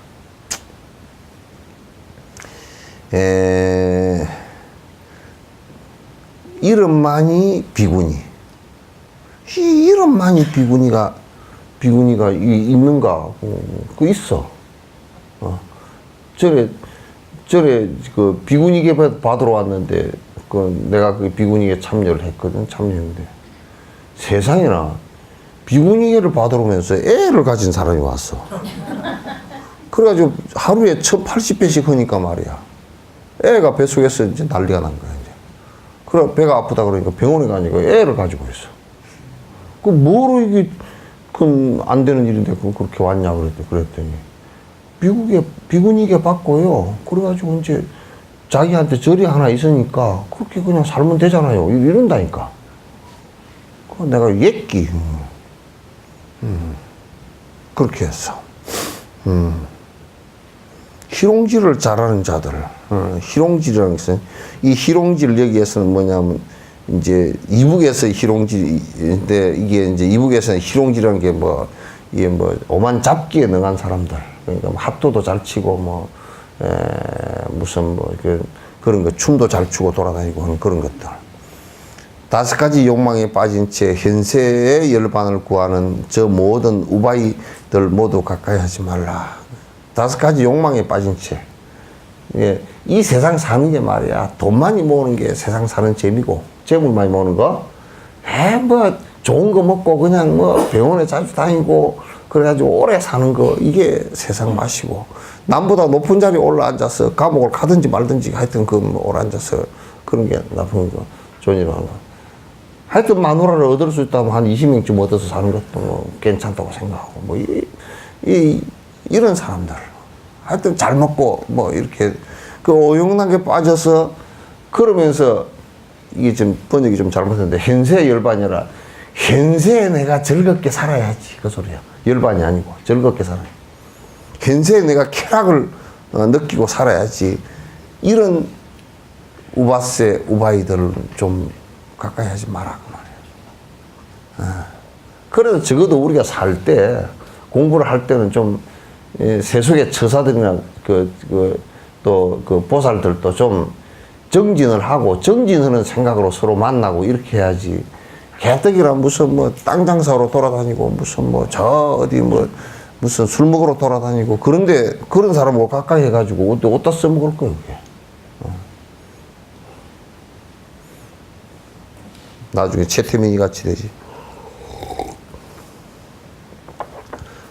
[SPEAKER 1] 이름만이 비구니. 이 이름만이 비구니가 있는가? 그 있어. 저래 그 비구니계 받으러 왔는데 내가 그 비구니계 참여를 했거든. 참여했는데 세상에나 비구니계를 받으러 오면서 애를 가진 사람이 왔어. 그래가지고 하루에 1080배씩 하니까 말이야. 애가 뱃속에서 이제 난리가 난 거야, 이제. 그래, 배가 아프다 그러니까 병원에 가니까 애를 가지고 있어. 뭐로 이게, 안 되는 일인데, 그렇게 왔냐, 그랬더니. 미국에 비구니계 받고요. 그래가지고 이제 자기한테 절이 하나 있으니까 그렇게 그냥 살면 되잖아요. 이런다니까. 내가 예끼. 그렇게 했어. 희롱질을 잘하는 자들. 희롱질이라는 것은, 이 희롱질 여기에서는 뭐냐면, 이제, 이북에서 희롱질인데, 이게 이제 이북에서는 희롱질이라는 게 이게 오만 잡기에 능한 사람들. 그러니까 합도도 잘 치고, 무슨 그런 거, 춤도 잘 추고 돌아다니고 하는 그런 것들. 5가지 욕망에 빠진 채 현세의 열반을 구하는 저 모든 우바이들 모두 가까이 하지 말라. 5가지 욕망에 빠진 채. 예, 이 세상 사는 게 말이야. 돈 많이 모으는 게 세상 사는 재미고, 재물 많이 모으는 거. 좋은 거 먹고 그냥 병원에 자주 다니고, 그래가지고 오래 사는 거, 이게 세상 맛이고. 남보다 높은 자리에 올라 앉아서 감옥을 가든지 말든지 하여튼 올라 앉아서 그런 게 나쁜 거, 존이라는 거. 하여튼 마누라를 얻을 수 있다면 한 20명쯤 얻어서 사는 것도 괜찮다고 생각하고, 이런 사람들. 하여튼 잘 먹고, 이렇게, 오용락에 빠져서, 그러면서, 이게 좀 번역이 좀 잘못했는데, 현세 열반이라, 현세에 내가 즐겁게 살아야지. 그 소리야. 열반이 아니고, 즐겁게 살아야지. 현세에 내가 쾌락을 느끼고 살아야지. 이런 우바세, 우바이들을 좀 가까이 하지 마라. 그 말이야. 그래도 적어도 우리가 살 때, 공부를 할 때는 좀, 세속의 처사들이나 또 보살들도 좀 정진을 하고 정진하는 생각으로 서로 만나고 이렇게 해야지. 개떡이라 무슨 땅 장사로 돌아다니고 무슨 무슨 술 먹으러 돌아다니고 그런데 그런 사람하고 가까이 해가지고 어디다 써먹을 거야, 그게. 나중에 최태민이 같이 되지.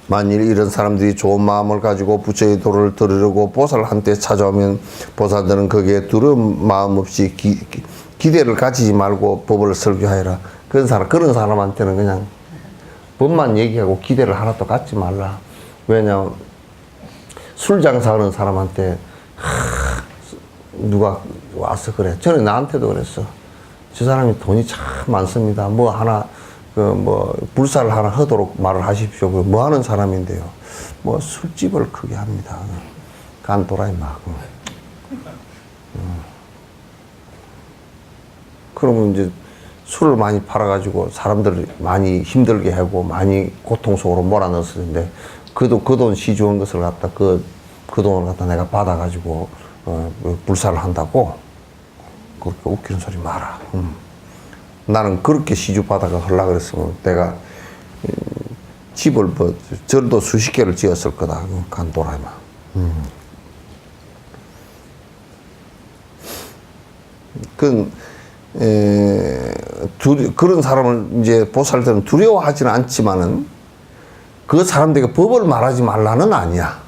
[SPEAKER 1] 만일 이런 사람들이 좋은 마음을 가지고 부처의 도를 들으려고 보살한테 찾아오면 보살들은 거기에 두려운 마음 없이 기대를 가지지 말고 법을 설교하여라. 그런 사람한테는 그냥 법만 얘기하고 기대를 하나도 갖지 말라. 왜냐면 술 장사하는 사람한테 누가 와서 그래. 전에 나한테도 그랬어. 저 사람이 돈이 참 많습니다. 불사를 하나 하도록 말을 하십시오. 뭐 하는 사람인데요. 술집을 크게 합니다. 간도라이 막. 그러면 이제 술을 많이 팔아가지고 사람들을 많이 힘들게 하고 많이 고통 속으로 몰아넣었을 텐데 그 돈 시주한 것을 갖다 그 돈을 갖다 내가 받아가지고 불사를 한다고? 그렇게 웃기는 소리 마라. 나는 그렇게 시주 받아가 하려고 그랬으면 내가 집을 절도 수십 개를 지었을 거다. 간도라이마. 그런 사람을 이제 보살들은 두려워하지는 않지만은 그 사람들에게 법을 말하지 말라는 아니야.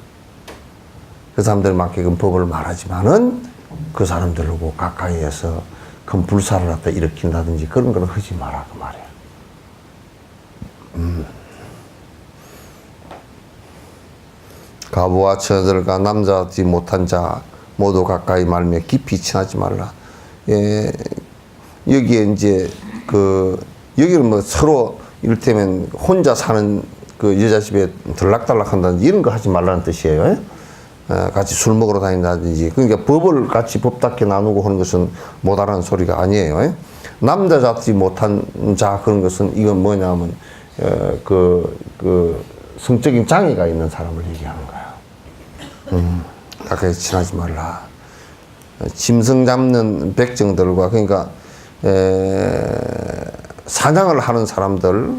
[SPEAKER 1] 그 사람들만큼 법을 말하지만은 그 사람들하고 가까이에서 큰 불사를 갖다 일으킨다든지 그런 걸 하지 마라. 그 말이야. 가부와 처녀들과 남자지 못한 자 모두 가까이 말며 깊이 친하지 말라. 예, 여기에 이제 여기는 서로 이를테면 혼자 사는 여자 집에 들락달락 한다든지 이런 거 하지 말라는 뜻이에요. 같이 술 먹으러 다닌다든지. 그러니까 법을 같이 법답게 나누고 하는 것은 못하라는 소리가 아니에요. 남자답지 못한 자 그런 것은 이건 뭐냐면 성적인 장애가 있는 사람을 얘기하는 거야. 가까이 친하지 말라. 짐승 잡는 백정들과 그러니까 사냥을 하는 사람들,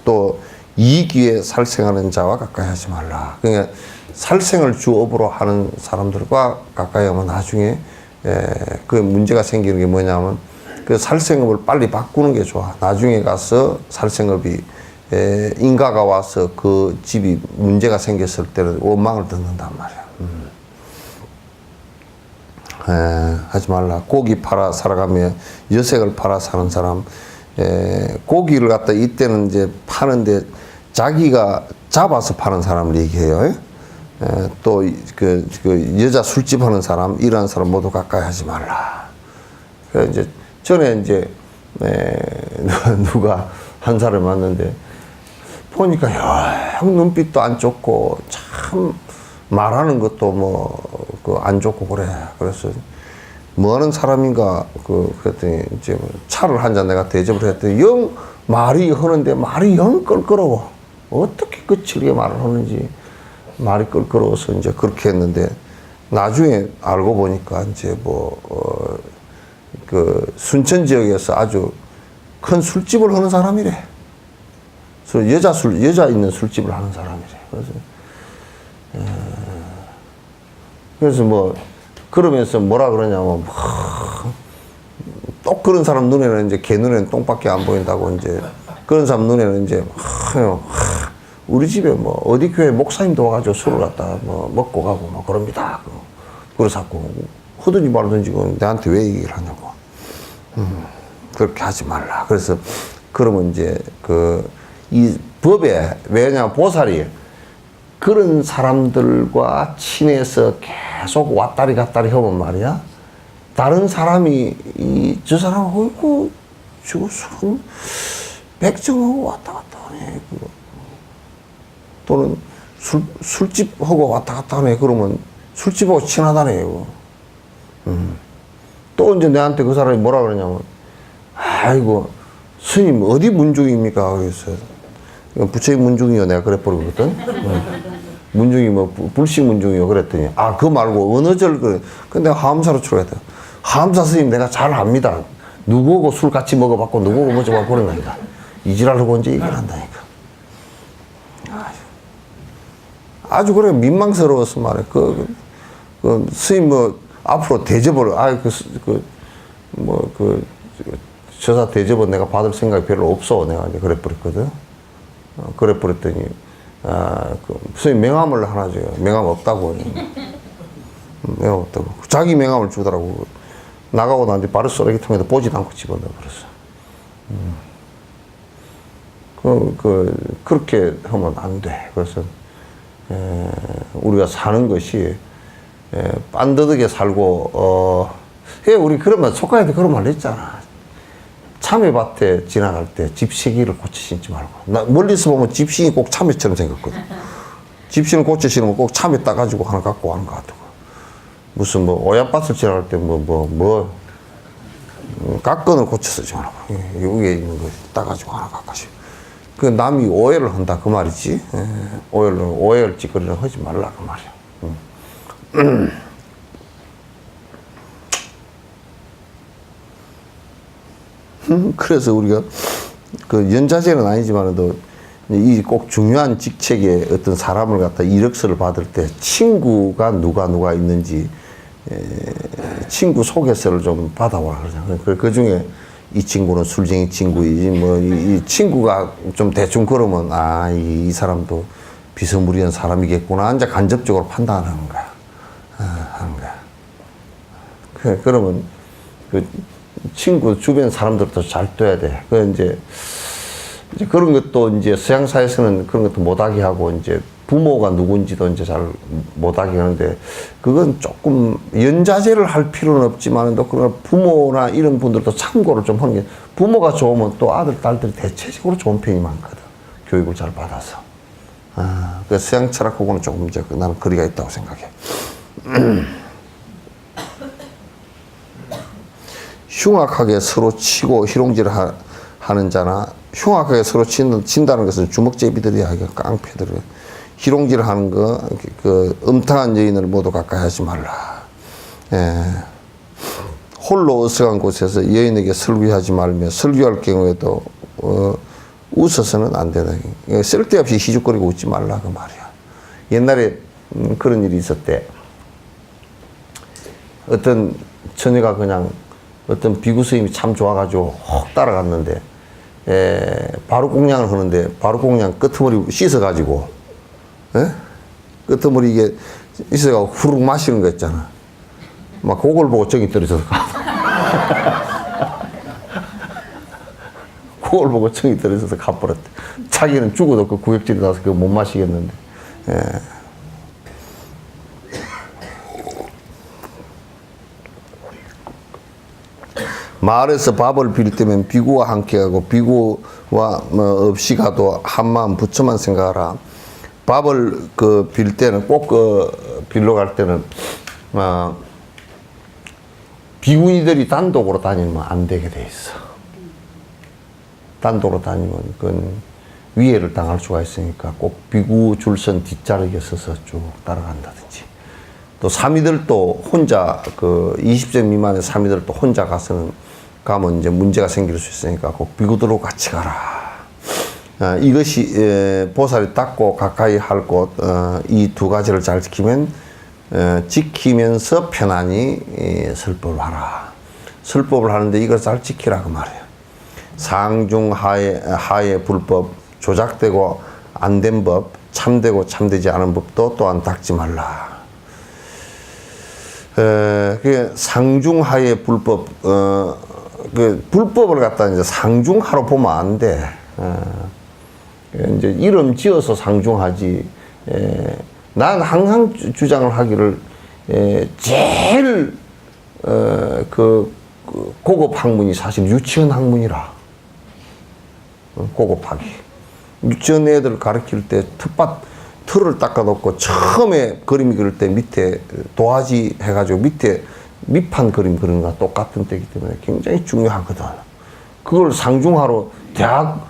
[SPEAKER 1] 또 이익 위해 살생하는 자와 가까이 하지 말라. 그러니까 살생을 주업으로 하는 사람들과 가까이 하면 나중에 그 문제가 생기는 게 뭐냐면 그 살생업을 빨리 바꾸는 게 좋아. 나중에 가서 살생업이 인가가 와서 그 집이 문제가 생겼을 때는 원망을 듣는단 말이야. 하지 말라. 고기 팔아 살아가며 여색을 팔아 사는 사람. 고기를 갖다 이때는 이제 파는데 자기가 잡아서 파는 사람을 얘기해요. 또 그 여자 술집 하는 사람, 이런 사람 모두 가까이 하지 말라. 그래서 이제 전에 이제 누가 한 사람을 만났는데 보니까 영 눈빛도 안 좋고 참 말하는 것도 뭐 그 안 좋고 그래. 그래서 뭐 하는 사람인가 그랬더니 이제 차를 한 잔 내가 대접을 했더니 영 말이 하는데 말이 영 껄끄러워. 어떻게 거칠게 말을 하는지 말이 껄끄러워서 이제 그렇게 했는데 나중에 알고 보니까 이제 그 순천 지역에서 아주 큰 술집을 하는 사람이래. 여자 있는 술집을 하는 사람이래. 그래서 뭐 그러면서 뭐라 그러냐면 또 그런 사람 눈에는 이제 걔 눈에는 똥밖에 안 보인다고 이제 그런 사람 눈에는 이제 우리 집에 뭐 어디 교회 목사님도 와가지고 술을 갖다 뭐 먹고 가고 뭐 그럽니다. 그래서 자꾸 허드니 말 던지고 내한테 왜 얘기를 하냐고. 그렇게 하지 말라. 그래서 그러면 이제 이 법에 왜냐면 보살이 그런 사람들과 친해서 계속 왔다리 갔다리 하면 말이야. 다른 사람이 저 사람 어이구 저거 술 백정하고 왔다 갔다 하네. 또는 술집하고 왔다 갔다 하네. 그러면 술집하고 친하다네. 또 이제 내한테 그 사람이 뭐라 그러냐면 아이고 스님 어디 문중입니까? 그래서 부처님 문중이요 내가 그래 버리거든. 문중이 뭐 불식 문중이요 그랬더니 그거 말고 어느 절 그래. 근데 하암사로 출했다. 하암사 스님 내가 잘 압니다. 누구하고 술 같이 먹어봤고 누구하고 뭐 좀 그런다니까. 이지랄하고 언제 얘기를 한다니까. 아주 그래 민망스러워서 말해. 스님 뭐 앞으로 대접을 저사 대접은 내가 받을 생각이 별로 없어. 내가 이제 그래 버렸거든. 그래 버렸더니 스님 명함을 하나 줘요. 명함 없다고. 명함 없다고. 자기 명함을 주더라고. 나가고 나한테 바로 쓰레기통에다 보지도 않고 집어넣어 버렸어. 그렇게 하면 안 돼. 그래서 우리가 사는 것이 빤듯하게 살고 우리 그러면 속가에도 그런 말 했잖아. 참외밭에 지나갈 때 집시기를 고쳐 신지 말고. 나 멀리서 보면 집시기 꼭 참외처럼 생겼거든. 집시는 고쳐 신으면 꼭 참외 따가지고 하나 갖고 가는 것 같고. 무슨 뭐 오얏밭을 지나갈 때 깍건을 고쳐 쓰지 말고. 여기에 있는 거 따가지고 하나 갖가지고. 그 남이 오해를 한다 그 말이지. 오해를 찌꺼리를 하지 말라 그 말이야. 그래서 우리가 그 연자제는 아니지만도 이 꼭 중요한 직책에 어떤 사람을 갖다 이력서를 받을 때 친구가 누가 있는지 친구 소개서를 좀 받아와 그러잖아. 그 중에 이 친구는 술쟁이 친구이지 뭐 이 친구가 좀 대충 그러면 이 사람도 비스무리한 사람이겠구나 이제 간접적으로 판단하는 거야. 하는 거야. 그러면 그 친구 주변 사람들도 잘 둬야 돼. 이제 그런 것도 이제 서양사에서는 그런 것도 못하게 하고 이제 부모가 누군지도 이제 잘 못하게 하는데 그건 조금 연자제를 할 필요는 없지만 또 그런 부모나 이런 분들도 참고를 좀 하는 게 부모가 좋으면 또 아들 딸들이 대체적으로 좋은 편이 많거든. 교육을 잘 받아서. 그 서양 철학하고는 조금 이제 나는 거리가 있다고 생각해. 흉악하게 서로 치고 희롱질 하는 자나 흉악하게 서로 친다는 것은 주먹제비들이야. 깡패들을. 희롱질 하는 거, 음탕한 여인을 모두 가까이 하지 말라. 홀로 어색한 곳에서 여인에게 설교하지 말며 설교할 경우에도 웃어서는 안 되다. 쓸데없이 희죽거리고 웃지 말라 그 말이야. 옛날에 그런 일이 있었대. 어떤 처녀가 그냥 어떤 비구 스님이 참 좋아가지고 혹 따라갔는데 바로 공양을 하는데 바로 공양 끄트머리 씻어가지고 끄트머리 이게 있어가지고 후룩 마시는 거 있잖아. 막 그걸 보고 정이 떨어져서 그걸 보고 정이 떨어져서 가버렸대. 자기는 죽어도 그 구역질이 나서 그거 못 마시겠는데. 마을에서 밥을 빌 때면 비구와 함께 가고 비구와 뭐 없이 가도 한마음 부처만 생각하라. 밥을 빌 때는 꼭 빌러 갈 때는 비구니들이 단독으로 다니면 안 되게 돼 있어. 단독으로 다니면 그건 위해를 당할 수가 있으니까 꼭 비구 줄선 뒷자리에 서서 쭉 따라간다든지. 또 사미들도 혼자 20세 미만의 사미들도 혼자 가면 이제 문제가 생길 수 있으니까 꼭 비구들하고 같이 가라. 이것이 보살이 닦고 가까이 할 곳 이 두 가지를 잘 지키면서 편안히 설법을 하라. 설법을 하는데 이걸 잘 지키라 그 말이에요. 상중하의 불법, 조작되고 안 된 법, 참되고 참되지 않은 법도 또한 닦지 말라. 상중하의 불법, 불법을 갖다 이제 상중하로 보면 안 돼. 이제 이름 지어서 상중하지. 난 항상 주장을 하기를, 제일, 고급 학문이 사실 유치원 학문이라. 고급학이. 유치원 애들 가르칠 때 틀을 닦아놓고 처음에 그림 그릴 때 밑에 도화지 해가지고 밑에 밑판 그림 그리는 거랑 똑같은 때이기 때문에 굉장히 중요하거든. 그걸 상중하로 대학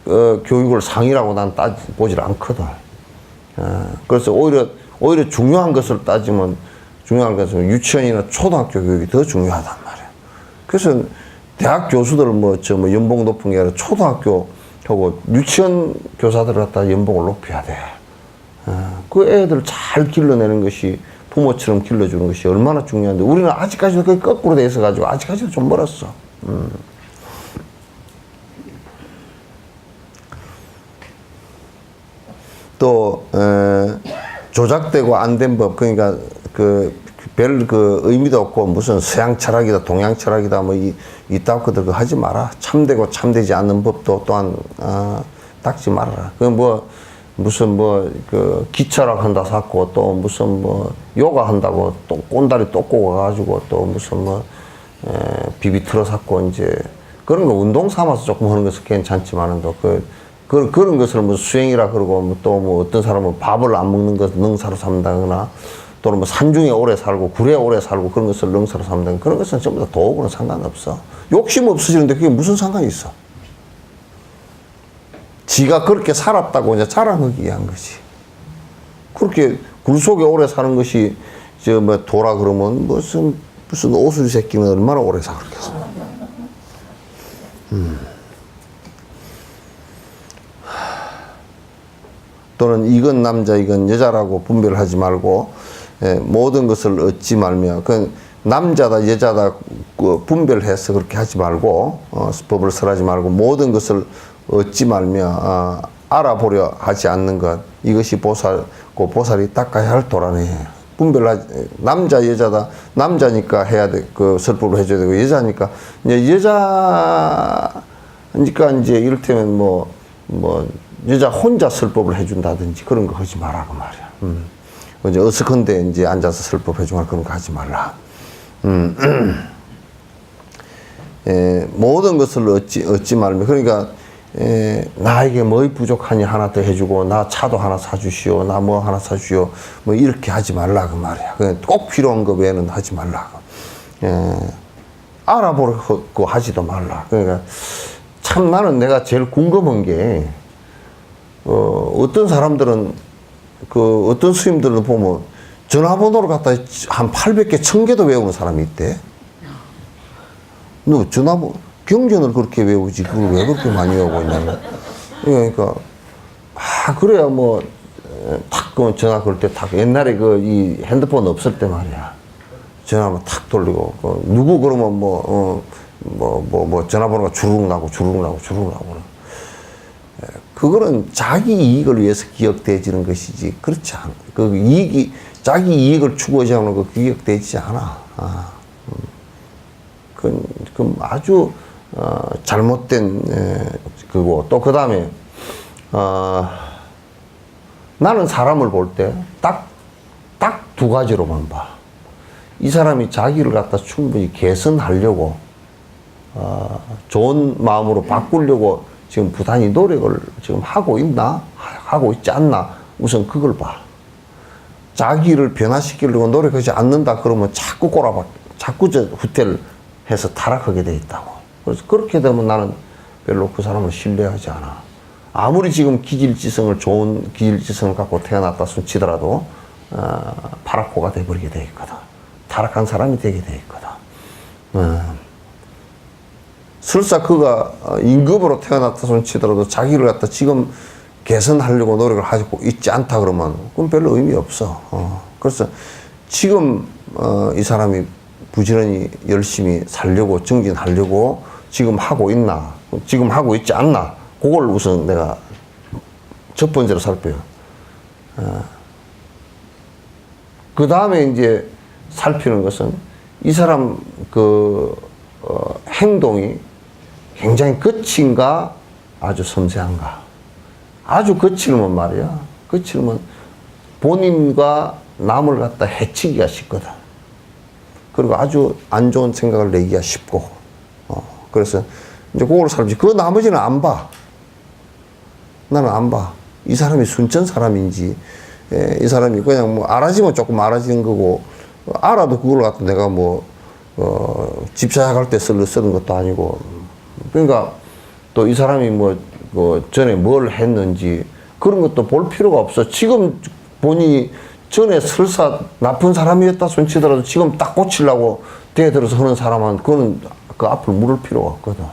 [SPEAKER 1] 교육을 상이라고 난 보질 않거든. 그래서 오히려 중요한 것을 따지면 유치원이나 초등학교 교육이 더 중요하단 말이야. 그래서 대학 교수들 뭐 연봉 높은 게 아니라 초등학교하고 유치원 교사들 갖다 연봉을 높여야 돼. 그 애들 잘 길러내는 것이 부모처럼 길러주는 것이 얼마나 중요한데 우리는 아직까지도 그게 거꾸로 돼 있어가지고 아직까지도 좀 멀었어. 또 조작되고 안 된 법, 그러니까 별 의미도 없고 무슨 서양 철학이다 동양 철학이다 뭐 이따 그들 하지 마라. 참되고 참되지 않는 법도 또한 닦지 말아라. 무슨 기철학 한다 샀고 또 무슨 요가 한다고 또 꼰다리 또 꼬가가지고 또 무슨 비비틀어 샀고 이제 그런 거 운동 삼아서 조금 하는 것은 괜찮지만은 또 그런 것을 수행이라 그러고 또 어떤 사람은 밥을 안 먹는 것을 능사로 삼다거나 또는 산중에 오래 살고 굴에 오래 살고 그런 것을 능사로 삼다거나 그런 것은 전부 다 도하고는 상관없어. 욕심 없어지는데 그게 무슨 상관이 있어? 지가 그렇게 살았다고 이제 자랑하기 위한 거지. 그렇게 굴 속에 오래 사는 것이 도라 그러면 무슨 오수리 새끼는 얼마나 오래 살겠어. 또는 이건 남자 이건 여자라고 분별하지 말고 모든 것을 얻지 말며 남자다 여자다 분별해서 그렇게 하지 말고 법을 설하지 말고 모든 것을 얻지 말며 알아보려 하지 않는 것 이것이 보살이 닦아야 할 도라네. 남자 여자다. 남자니까 해야 돼. 설법을 해줘야 되고 여자니까 여자니까 이제 이를테면 여자 혼자 설법을 해준다든지 그런 거 하지 마라 그 말이야. 이제 어석한데 이제 앉아서 설법 해주면 그런 거 하지 말라. 모든 것을 얻지 말며 그러니까 나에게 뭐이 부족하니 하나 더 해주고 나 차도 하나 사주시오 나 뭐 하나 사주시오 뭐 이렇게 하지 말라 그 말이야. 꼭 필요한 거 외에는 하지 말라. 알아보고 하지도 말라. 그러니까 참 나는 내가 제일 궁금한 게 어떤 사람들은 어떤 스님들은 보면 전화번호를 갖다 한 800개 1000개도 외우는 사람이 있대. 너 전화번호, 경전을 그렇게 외우지, 그걸 왜 그렇게 많이 외우고 있냐면. 그러니까, 그래야 뭐, 탁, 전화 걸 때 탁, 옛날에 이 핸드폰 없을 때 말이야. 전화만 탁 돌리고, 누구 그러면 전화번호가 주르륵 나고. 그거는 자기 이익을 위해서 기억되지는 것이지, 그렇지 않아. 자기 이익을 추구하지 않는 거 기억되지 않아. 그건 아주, 잘못된, 그거. 또 그 다음에, 나는 사람을 볼 때 딱 두 가지로만 봐. 이 사람이 자기를 갖다 충분히 개선하려고, 좋은 마음으로 바꾸려고 지금 부단히 노력을 지금 하고 있나? 하고 있지 않나? 우선 그걸 봐. 자기를 변화시키려고 노력하지 않는다 그러면 자꾸 자꾸 후퇴를 해서 타락하게 돼 있다고. 그래서 그렇게 되면 나는 별로 그 사람을 신뢰하지 않아. 아무리 지금 좋은 기질지성을 갖고 태어났다 치더라도, 파라코가 돼버리게 돼 있거든. 타락한 사람이 되게 돼 있거든. 설사 그가 임금으로 태어났다 손 치더라도 자기를 갖다 지금 개선하려고 노력을 하고 있지 않다 그러면 그건 별로 의미 없어. 그래서 지금 이 사람이 부지런히 열심히 살려고 정진하려고 지금 하고 있나, 지금 하고 있지 않나, 그걸 우선 내가 첫 번째로 살펴요. 그 다음에 이제 살피는 것은 이 사람 행동이 굉장히 거친가 아주 섬세한가. 아주 거칠면 말이야. 거칠면 본인과 남을 갖다 해치기가 쉽거든. 그리고 아주 안 좋은 생각을 내기가 쉽고. 그래서 이제 그걸 살피지. 그 나머지는 안 봐. 나는 안 봐. 이 사람이 순천 사람인지, 이 사람이 그냥 뭐 알아지면 조금 알아지는 거고, 알아도 그걸 갖다 내가 집사약할 때 쓰는 것도 아니고. 그러니까 또 이 사람이 전에 뭘 했는지 그런 것도 볼 필요가 없어. 지금 본인이 전에 설사 나쁜 사람이었다 손치더라도 지금 딱 고치려고 대들어서 하는 사람은 그거는 그 앞을 물을 필요가 없거든.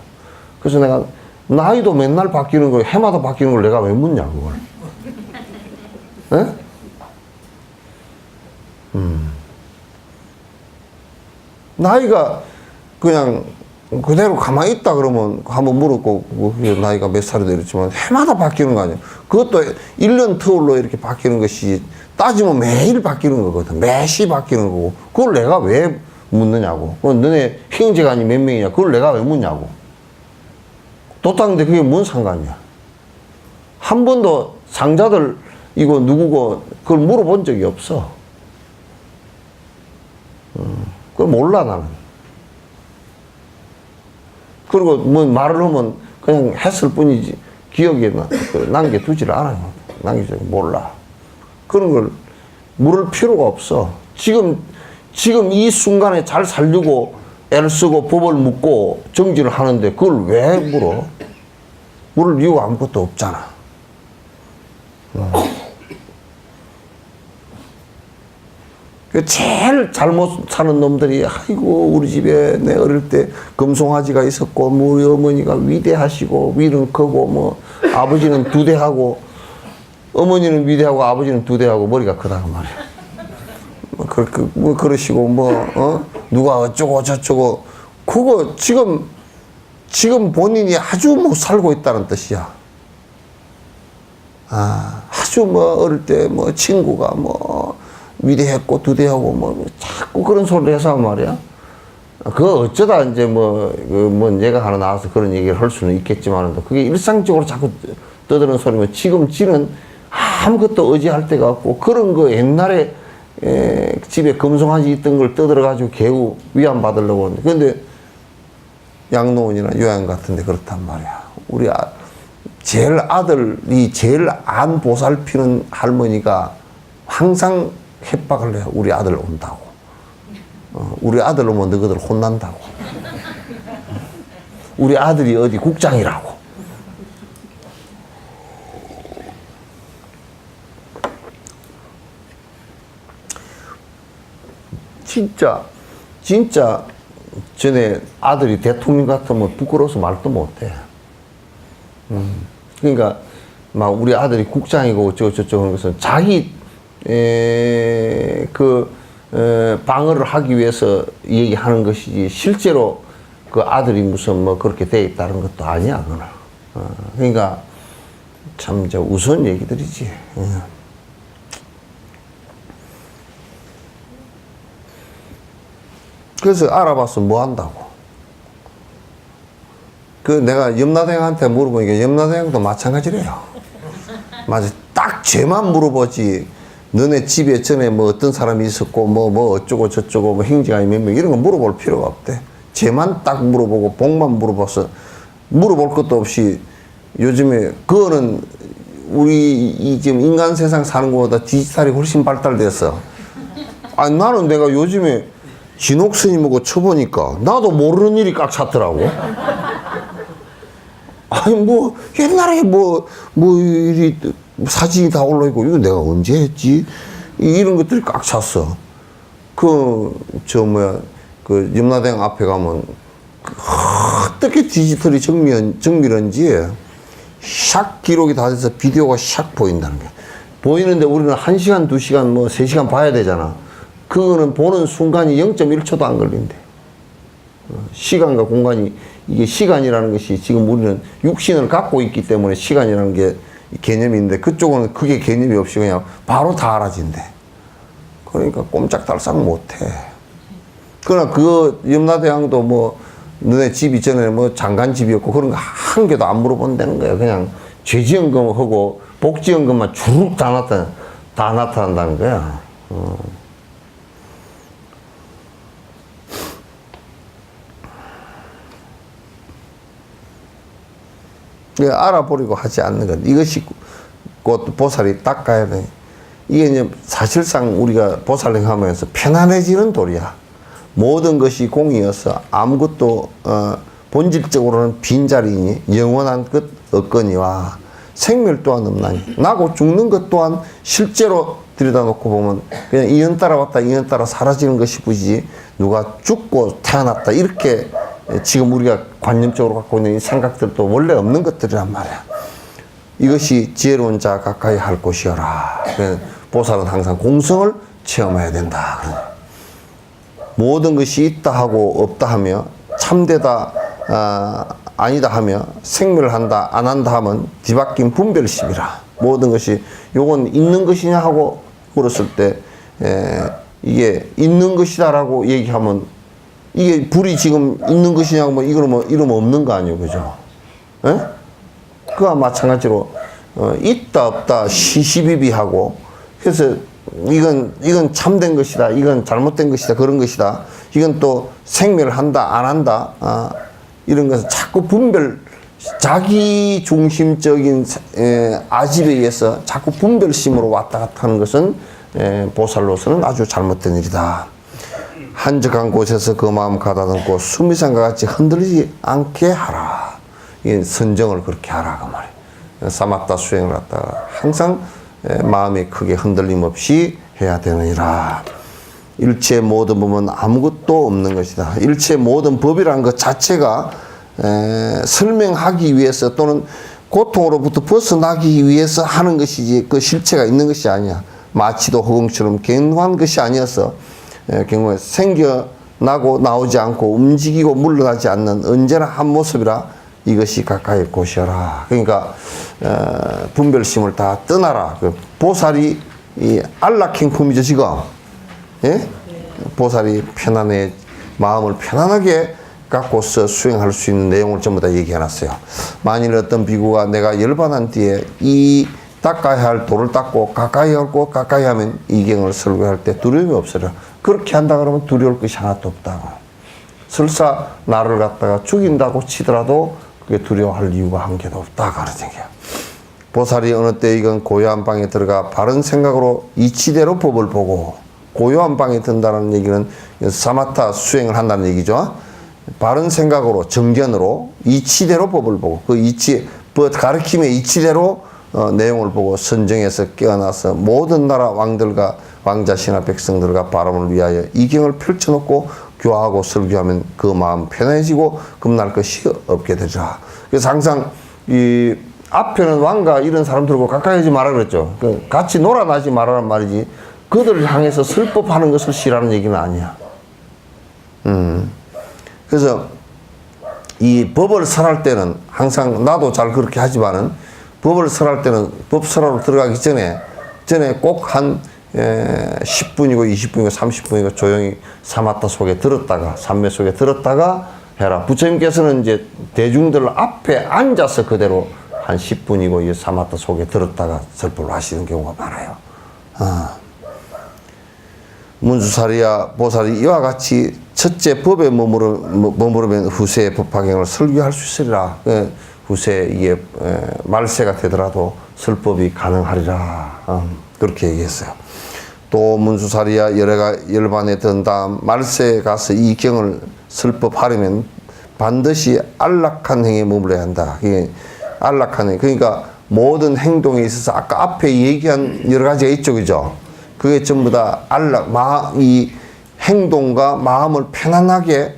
[SPEAKER 1] 그래서 내가 나이도 맨날 바뀌는 거, 해마다 바뀌는 걸 내가 왜 묻냐, 그걸. 에? 나이가 그냥 그대로 가만히 있다 그러면 한번 물었고, 나이가 몇 살이다 이랬지만 해마다 바뀌는 거 아니야. 그것도 1년 터울로 이렇게 바뀌는 것이 따지면 매일 바뀌는 거거든. 매시 바뀌는 거고. 그걸 내가 왜 묻느냐고. 너네 형제간이 몇 명이냐. 그걸 내가 왜 묻냐고. 도땅인데 그게 뭔 상관이야. 한 번도 상자들 이거 누구고 그걸 물어본 적이 없어. 그걸 몰라 나는. 그리고 말을 하면 그냥 했을 뿐이지 기억에 남겨두지를 않아요. 몰라. 그런 걸 물을 필요가 없어. 지금 이 순간에 잘 살려고 애를 쓰고 법을 묻고 정진을 하는데 그걸 왜 물어? 물을 이유가 아무것도 없잖아. 제일 잘못 사는 놈들이, 아이고 우리 집에 내 어릴 때 금송아지가 있었고 우리 어머니가 위대하시고 위는 크고 아버지는 두대하고, 어머니는 위대하고 아버지는 두대하고 머리가 크다고 말이야. 그러시고 누가 어쩌고 저쩌고. 그거 지금 본인이 아주 못 살고 있다는 뜻이야. 아주 어릴 때 친구가 위대했고 두대하고 자꾸 그런 소리를 해서 말이야. 그거 어쩌다 이제 얘가 하나 나와서 그런 얘기를 할 수는 있겠지만, 그게 일상적으로 자꾸 떠드는 소리면 지금 지는 아무것도 의지할 데가 없고, 그런 거 옛날에 집에 금송아지 있던 걸 떠들어가지고 개우 위안 받으려고 하는데, 근데 양로원이나 요양 같은데 그렇단 말이야. 우리 아들이 제일 안 보살피는 할머니가 항상 협박을 해요. 우리 아들 온다고. 우리 아들 오면 너희들 혼난다고. 우리 아들이 어디 국장이라고. 진짜 전에 아들이 대통령 같으면 부끄러워서 말도 못해. 그러니까 막 우리 아들이 국장이고 어쩌고저쩌고 하는 것은 자기 방어를 하기 위해서 얘기하는 것이지 실제로 그 아들이 무슨 뭐 그렇게 돼 있다는 것도 아니야, 그거는. 그러니까 참 이제 우스운 얘기들이지. 그래서 알아봐서 뭐 한다고. 그 내가 염라대왕한테 물어보니까 염라대왕도 마찬가지래요. 맞아. 딱 쟤만 물어보지. 너네 집에 전에 뭐 어떤 사람이 있었고 뭐 어쩌고 저쩌고 뭐 형제가 몇 명 이런 거 물어볼 필요가 없대. 쟤만 딱 물어보고 복만 물어봐서 물어볼 것도 없이 요즘에 그거는 우리 이 지금 인간 세상 사는 것보다 디지털이 훨씬 발달됐어. 아니 나는 내가 요즘에 진옥 스님하고 쳐보니까 나도 모르는 일이 꽉 찼더라고. 아니 뭐 옛날에 뭐 일이 사진이 다 올라있고 이거 내가 언제 했지? 이런 것들이 꽉 찼어. 그 염라대왕 앞에 가면 어떻게 디지털이 정밀한지 샥 기록이 다 돼서 비디오가 샥 보인다는 게. 보이는데 우리는 1시간, 2시간, 뭐 3시간 봐야 되잖아. 그거는 보는 순간이 0.1초도 안 걸린대. 시간과 공간이, 이게 시간이라는 것이 지금 우리는 육신을 갖고 있기 때문에 시간이라는 게 개념이 있는데 그쪽은 그게 개념이 없이 그냥 바로 다 알아진대. 그러니까 꼼짝달싹 못해. 그러나 그 염라대왕도 뭐 너네 집이 전에 뭐 장관집이었고 그런 거 한 개도 안 물어본다는 거야. 그냥 죄지연금하고 복지연금만 주룩 다 나타난다는 거야. 알아보려고 하지 않는 것. 이것이 곧 보살이 닦아야 돼. 이게 이제 사실상 우리가 보살행 하면서 편안해지는 도리야. 모든 것이 공이어서 아무것도 본질적으로는 빈자리니 영원한 것 없거니와 생멸 또한 없나니. 나고 죽는 것 또한 실제로 들여다놓고 보면 그냥 인연 따라 왔다 인연 따라 사라지는 것이 뿐이지 누가 죽고 태어났다 이렇게 지금 우리가 관념적으로 갖고 있는 이 생각들도 원래 없는 것들이란 말이야. 이것이 지혜로운 자 가까이 할 곳이어라. 보살은 항상 공성을 체험해야 된다. 모든 것이 있다 하고 없다 하며 참되다 아니다 하며 생멸을 한다 안 한다 하면 뒤바뀐 분별심이라. 모든 것이 요건 있는 것이냐 하고 물었을 때 이게 있는 것이다 라고 얘기하면 이게 불이 지금 있는 것이냐고 뭐 이러면 없는 거 아니에요, 그죠? 예? 그와 마찬가지로 있다 없다 시시비비하고 그래서 이건 참된 것이다, 이건 잘못된 것이다, 그런 것이다, 이건 또 생멸을 한다 안 한다 이런 것은 자꾸 자기 중심적인 아집에 의해서 자꾸 분별심으로 왔다 갔다 하는 것은 보살로서는 아주 잘못된 일이다. 한적한 곳에서 그 마음 가다듬고 수미상과 같이 흔들리지 않게 하라. 이게 선정을 그렇게 하라 그 말이에요. 사마타 수행을 갖다가 항상 마음이 크게 흔들림 없이 해야 되느니라. 일체 모든 법은 아무것도 없는 것이다. 일체 모든 법이라는 것 자체가 설명하기 위해서 또는 고통으로부터 벗어나기 위해서 하는 것이지 그 실체가 있는 것이 아니야. 마치도 허공처럼 견고한 것이 아니어서 경우에 생겨나고 나오지 않고 움직이고 물러나지 않는 언제나 한 모습이라 이것이 가까이 곳이어라. 그러니까 분별심을 다 떠나라. 그 보살이 이 안락행품이죠 지금. 예? 보살이 편안해 마음을 편안하게 갖고서 수행할 수 있는 내용을 전부 다 얘기해놨어요. 만일 어떤 비구가 내가 열반한 뒤에 이 닦아야 할 돌을 닦고 가까이 하고 가까이 하면 이경을 설교할 때 두려움이 없어요. 그렇게 한다 그러면 두려울 것이 하나도 없다고. 설사 나를 갖다가 죽인다고 치더라도 그게 두려워할 이유가 한 개도 없다 그러는 거야. 보살이 어느 때 이건 고요한 방에 들어가 바른 생각으로 이치대로 법을 보고, 고요한 방에 든다는 얘기는 사마타 수행을 한다는 얘기죠. 바른 생각으로 정견으로 이치대로 법을 보고 그 가르침의 이치대로 내용을 보고 선정해서 깨어나서 모든 나라 왕들과 왕자신하 백성들과 바람을 위하여 이경을 펼쳐놓고 교화하고 설교하면 그 마음 편해지고 겁날 것이 없게 되리라. 그래서 항상 이 앞에는 왕과 이런 사람들과 가까이 하지 마라 그랬죠. 같이 놀아나지 말라는 말이지 그들을 향해서 설법하는 것을 싫어하는 얘기는 아니야. 그래서 이 법을 설할 때는 항상 나도 잘 그렇게 하지만은 법을 설할 때는 법 설하러 들어가기 전에 꼭 한 10분이고 20분이고 30분이고 조용히 사마타 속에 들었다가 삼매 속에 들었다가 해라. 부처님께서는 이제 대중들 앞에 앉아서 그대로 한 10분이고 이 사마타 속에 들었다가 설법을 하시는 경우가 많아요. 문수사리야 보살이 이와 같이 첫째 법에 머무르면 후세의 법화경을 설교할 수 있으리라. 후세 이게 말세가 되더라도 설법이 가능하리라. 그렇게 얘기했어요. 또 문수사리야 열반에 든 다음 말세에 가서 이 경을 설법하려면 반드시 안락한 행에 머물러야 한다. 이게 안락한 행. 그러니까 모든 행동에 있어서 아까 앞에 얘기한 여러 가지가 있죠, 그죠? 그게 전부 다 이 행동과 마음을 편안하게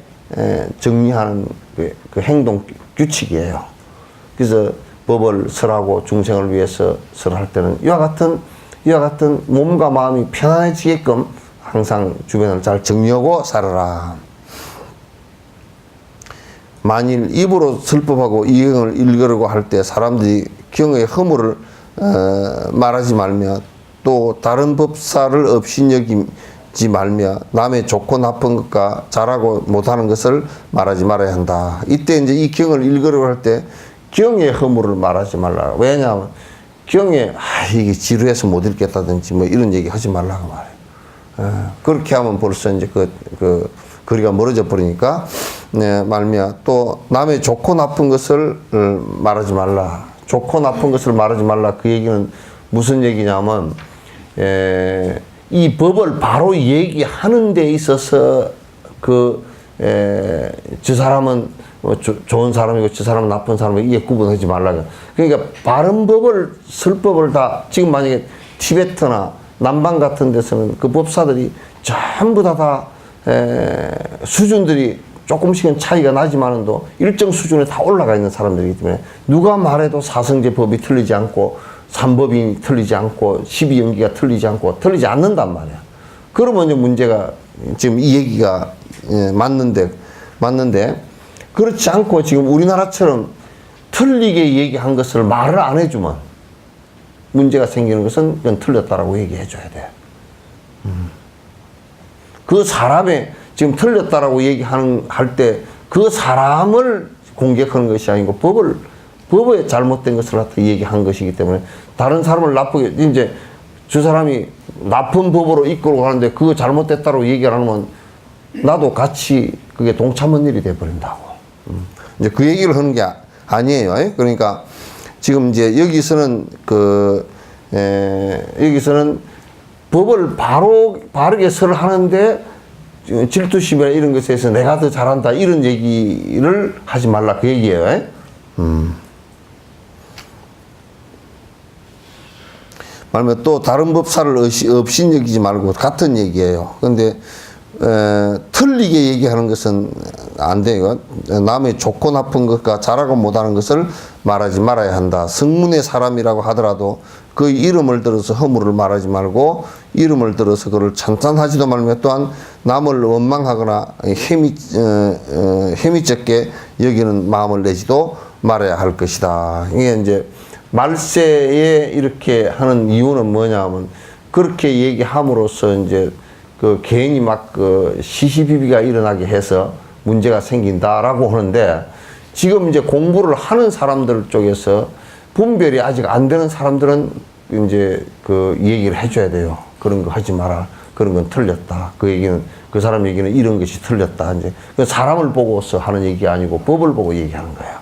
[SPEAKER 1] 정리하는 그 행동 규칙이에요. 그래서 법을 설하고 중생을 위해서 설할 때는 이와 같은 몸과 마음이 편안해지게끔 항상 주변을 잘 정리하고 살아라. 만일 입으로 설법하고 이 경을 읽으려고 할 때 사람들이 경의 허물을 말하지 말며 또 다른 법사를 업신여기지 말며 남의 좋고 나쁜 것과 잘하고 못하는 것을 말하지 말아야 한다. 이때 이제 이 경을 읽으려고 할 때 경의 허물을 말하지 말라. 왜냐하면 경에 이게 지루해서 못 읽겠다든지 뭐 이런 얘기 하지 말라고 말해요. 그렇게 하면 벌써 이제 그 거리가 멀어져 버리니까 말미야 또 남의 좋고 나쁜 것을 말하지 말라. 좋고 나쁜 것을 말하지 말라. 그 얘기는 무슨 얘기냐면 이 법을 바로 얘기하는 데 있어서 저 사람은 좋은 사람이고 저 사람은 나쁜 사람이고 이게 구분하지 말라고. 그러니까 바른 법을 설법을 다 지금 만약에 티베트나 남방 같은 데서는 그 법사들이 전부 다 수준들이 조금씩은 차이가 나지만도 일정 수준에 다 올라가 있는 사람들이기 때문에 누가 말해도 사성제 법이 틀리지 않고 삼법이 틀리지 않고 12연기가 틀리지 않고 틀리지 않는단 말이야. 그러면 이제 문제가 지금 이 얘기가 맞는데 그렇지 않고 지금 우리나라처럼 틀리게 얘기한 것을 말을 안 해주면 문제가 생기는 것은 이건 틀렸다라고 얘기해 줘야 돼. 그 사람의 지금 틀렸다라고 할 때 그 사람을 공격하는 것이 아니고 법에 잘못된 것을 갖다 얘기한 것이기 때문에 다른 사람을 나쁘게 이제 저 사람이 나쁜 법으로 이끌고 가는데 그거 잘못됐다고 얘기를 하면 나도 같이 그게 동참한 일이 돼버린다고. 이제 그 얘기를 하는 게 아니에요. 그러니까 지금 이제 여기서는 여기서는 법을 바르게 설하는데 질투심이나 이런 것에 대해서 내가 더 잘한다 이런 얘기를 하지 말라 그 얘기예요. 말하면 또 다른 법사를 업신여기지 말고 같은 얘기예요. 그런데 틀리게 얘기하는 것은 안 돼요. 남의 좋고 나쁜 것과 잘하고 못하는 것을 말하지 말아야 한다. 성문의 사람이라고 하더라도 그 이름을 들어서 허물을 말하지 말고 이름을 들어서 그를 찬탄하지도 말며 또한 남을 원망하거나 해미적게 여기는 마음을 내지도 말아야 할 것이다. 이게 이제 말세에 이렇게 하는 이유는 뭐냐면 그렇게 얘기함으로써 이제 괜히 막 시시비비가 일어나게 해서 문제가 생긴다라고 하는데 지금 이제 공부를 하는 사람들 쪽에서 분별이 아직 안 되는 사람들은 이제 얘기를 해줘야 돼요. 그런 거 하지 마라. 그런 건 틀렸다. 그 사람 얘기는 이런 것이 틀렸다. 이제 그 사람을 보고서 하는 얘기 아니고 법을 보고 얘기하는 거예요.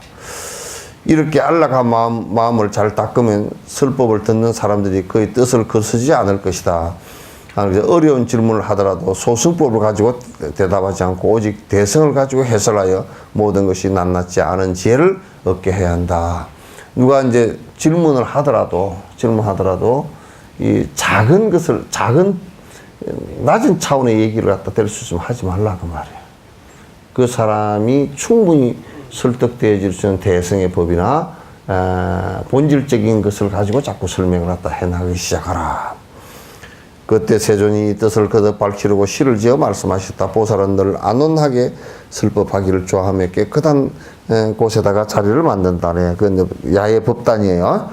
[SPEAKER 1] 이렇게 안락한 마음을 잘 닦으면 설법을 듣는 사람들이 그의 뜻을 거스지 않을 것이다. 어려운 질문을 하더라도 소승법을 가지고 대답하지 않고 오직 대성을 가지고 해설하여 모든 것이 낱낱지 않은 지혜를 얻게 해야 한다. 누가 이제 질문을 하더라도 이 작은 것을 낮은 차원의 얘기를 갖다 댈 수 있으면 하지 말라 그 말이에요. 그 사람이 충분히 설득되어질 수 있는 대성의 법이나 본질적인 것을 가지고 자꾸 설명을 갖다 해나가기 시작하라. 그때 세존이 뜻을 거듭 밝히려고 시를 지어 말씀하셨다. 보살은 늘 안온하게 설법하기를 좋아하며 깨끗한 곳에다가 자리를 만든다네. 그 야외 법단이에요.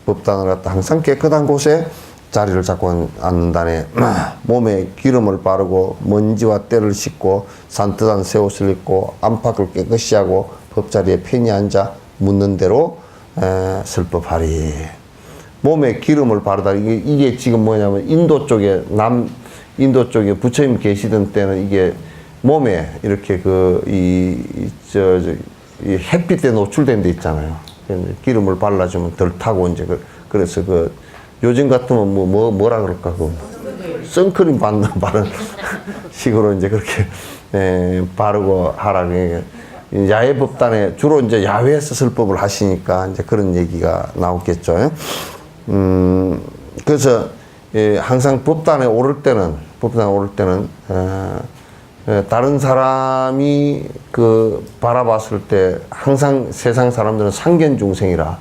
[SPEAKER 1] 법단을 갖다 항상 깨끗한 곳에 자리를 잡고 앉는다네. 몸에 기름을 바르고 먼지와 때를 씻고 산뜻한 새 옷을 입고 안팎을 깨끗이 하고 법자리에 편히 앉아 묻는 대로 설법하리. 몸에 기름을 바르다. 이게 지금 뭐냐면 인도 쪽에 인도 쪽에 부처님 계시던 때는 이게 몸에 이렇게 이 햇빛에 노출된 데 있잖아요. 기름을 발라주면 덜 타고 이제 그래서 요즘 같으면 뭐라 그럴까 선크림 바른 식으로 이제 그렇게 바르고 하라. 야외 법단에 주로 이제 야외에서 설법을 하시니까 이제 그런 얘기가 나오겠죠. 그래서 항상 법단에 오를 때는 다른 사람이 바라봤을 때 항상 세상 사람들은 상견 중생이라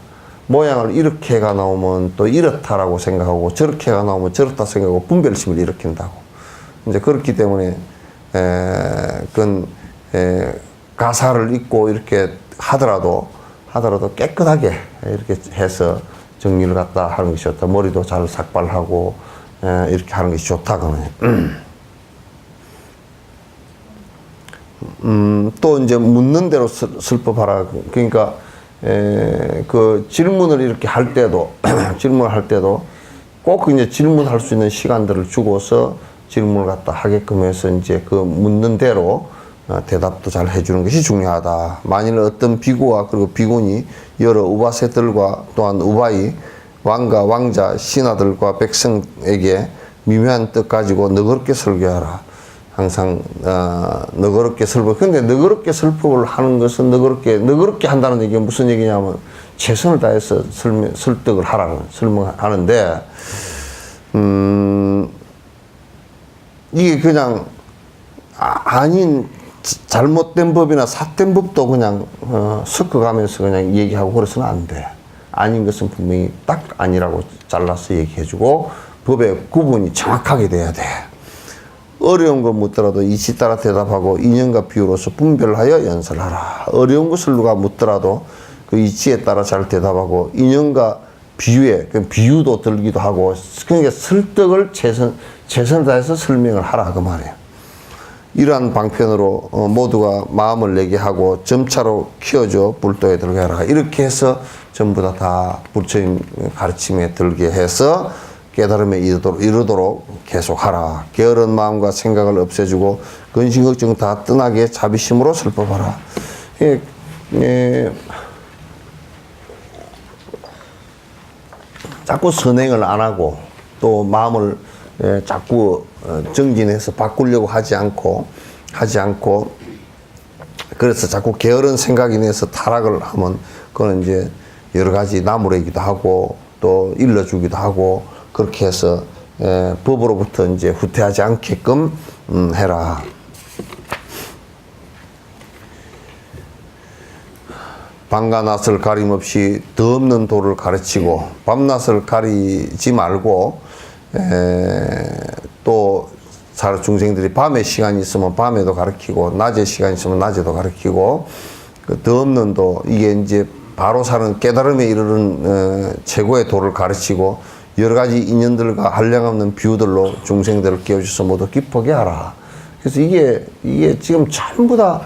[SPEAKER 1] 모양을 이렇게가 나오면 또 이렇다라고 생각하고 저렇게가 나오면 저렇다 생각하고 분별심을 일으킨다고. 이제 그렇기 때문에 가사를 읽고 이렇게 하더라도 깨끗하게 이렇게 해서 정리를 갖다 하는 것이 좋다. 머리도 잘 삭발하고 이렇게 하는 것이 좋다. 또 이제 묻는 대로 설법하라. 그러니까 질문을 이렇게 할 때도 꼭 이제 질문할 수 있는 시간들을 주고서 질문을 갖다 하게끔 해서 이제 묻는 대로 대답도 잘 해주는 것이 중요하다. 만일 어떤 비구와 그리고 비구니 여러 우바세들과 또한 우바이 왕과 왕자 신하들과 백성에게 미묘한 뜻 가지고 너그럽게 설교하라. 항상 너그럽게 설법. 근데 너그럽게 설법을 하는 것은 너그럽게 한다는 얘기가 무슨 얘기냐면 최선을 다해서 설득을 설명하는데 이게 그냥 아닌 잘못된 법이나 삿된 법도 그냥 섞어가면서 그냥 얘기하고 그래서는 안 돼. 아닌 것은 분명히 딱 아니라고 잘라서 얘기해주고 법의 구분이 정확하게 돼야 돼. 어려운 거 묻더라도 이치 따라 대답하고 인연과 비유로서 분별하여 연설하라. 어려운 것을 누가 묻더라도 그 이치에 따라 잘 대답하고 인연과 비유에 비유도 들기도 하고 그러니까 설득을 최선 다해서 설명을 하라 그 말이에요. 이러한 방편으로 모두가 마음을 내게 하고 점차로 키워줘 불도에 들게 하라. 이렇게 해서 전부 다 부처님 가르침에 들게 해서 깨달음에 이르도록 계속하라. 게으른 마음과 생각을 없애주고 근심 걱정 다 떠나게 자비심으로 설법하라. 자꾸 선행을 안 하고 또 마음을 자꾸 정진해서 바꾸려고 하지 않고 그래서 자꾸 게으른 생각이 내서 타락을 하면 그건 이제 여러 가지 나무래기도 하고 또 일러주기도 하고 그렇게 해서 법으로부터 이제 후퇴하지 않게끔 해라. 밤과 낮을 가림없이 더 없는 도를 가르치고 밤낮을 가리지 말고 또 중생들이 밤에 시간이 있으면 밤에도 가르치고 낮에 시간이 있으면 낮에도 가르치고 더 없는 도 이게 이제 바로 사는 깨달음에 이르는 최고의 도를 가르치고 여러 가지 인연들과 한량없는 비유들로 중생들을 깨워줘서 모두 기쁘게 하라. 그래서 이게 지금 전부 다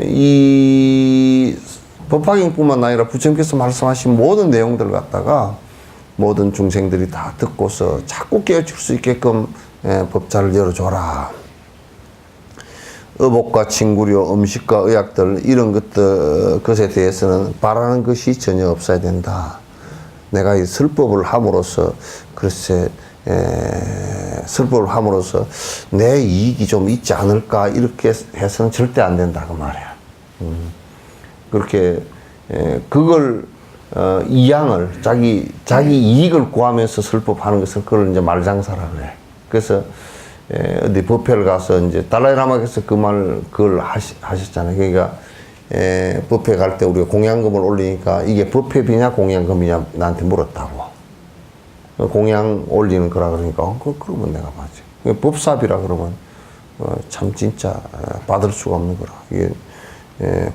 [SPEAKER 1] 이 법화경뿐만 아니라 부처님께서 말씀하신 모든 내용들을 갖다가 모든 중생들이 다 듣고서 자꾸 깨우칠 수 있게끔 법자를 열어줘라. 의복과 친구료, 음식과 의약들 이런 것에 대해서는 바라는 것이 전혀 없어야 된다. 내가 이 설법을 함으로써 글쎄 설법을 함으로써 내 이익이 좀 있지 않을까 이렇게 해서는 절대 안 된다 그 말이야. 그렇게 그걸 이양을 자기 이익을 구하면서 설법하는 것을 그걸 이제 말장사라 그래. 그래서 어디 법회를 가서 이제 달라이라마께서 그 말을 그걸 하셨잖아요. 그러니까 법회 갈 때 우리가 공양금을 올리니까 이게 법회비냐 공양금이냐 나한테 물었다고. 공양 올리는 거라 그러니까 그러면 내가 맞지. 법사비라 그러면 참 진짜 받을 수가 없는 거라. 이게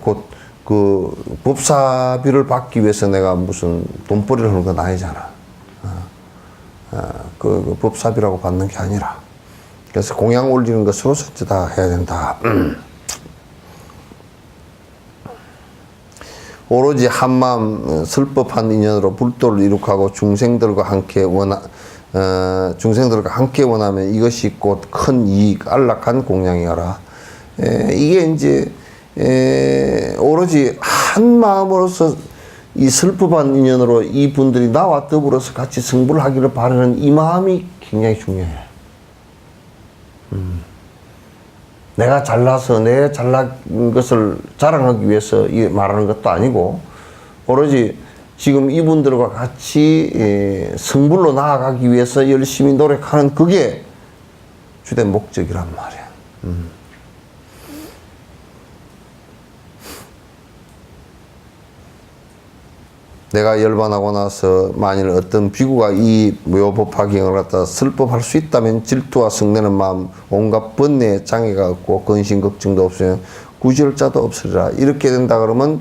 [SPEAKER 1] 곧 그 법사비를 받기 위해서 내가 무슨 돈벌이를 하는 건 아니잖아. 그 법사비라고 받는 게 아니라. 그래서 공양 올리는 것으로서 다 해야 된다. 오로지 한마음 슬법한 인연으로 불도를 이룩하고 중생들과 함께 원하면 이것이 곧 큰 이익, 안락한 공양이어라. 이게 이제 오로지 한 마음으로서 이 슬프한 인연으로 이 분들이 나와 더불어서 같이 승부를 하기를 바라는 이 마음이 굉장히 중요해. 내가 잘나서 내 잘난 것을 자랑하기 위해서 말하는 것도 아니고 오로지 지금 이분들과 같이 승불로 나아가기 위해서 열심히 노력하는 그게 주된 목적이란 말이야. 내가 열반하고 나서 만일 어떤 비구가 이 묘법화경을 갖다 슬법할 수 있다면 질투와 성내는 마음, 온갖 번뇌에 장애가 없고 근심 걱정도 없으면 구지할 자도 없으리라. 이렇게 된다 그러면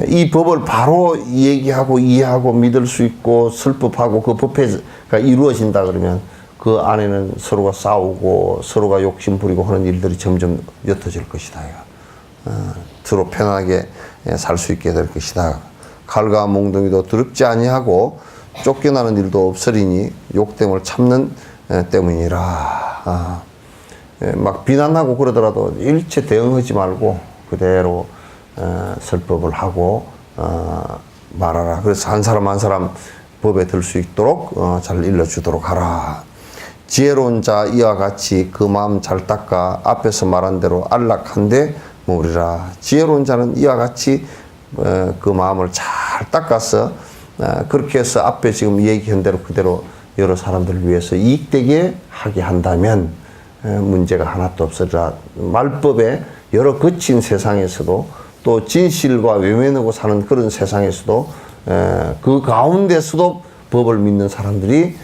[SPEAKER 1] 이 법을 바로 얘기하고 이해하고 믿을 수 있고 슬법하고 그 법회가 이루어진다 그러면 그 안에는 서로가 싸우고 서로가 욕심 부리고 하는 일들이 점점 옅어질 것이다. 서로 편하게 살 수 있게 될 것이다. 칼과 몽둥이도 두렵지 아니하고 쫓겨나는 일도 없으리니 욕됨을 참는 때문이라. 막 비난하고 그러더라도 일체 대응하지 말고 그대로 설법을 하고 말하라. 그래서 한 사람 한 사람 법에 들 수 있도록 잘 일러주도록 하라. 지혜로운 자 이와 같이 그 마음 잘 닦아 앞에서 말한 대로 안락한데 모으리라. 지혜로운 자는 이와 같이 그 마음을 잘 닦아서 그렇게 해서 앞에 지금 얘기한 대로 그대로 여러 사람들을 위해서 이익되게 하게 한다면 문제가 하나도 없으리라. 말법에 여러 거친 세상에서도 또 진실과 외면하고 사는 그런 세상에서도 그 가운데서도 법을 믿는 사람들이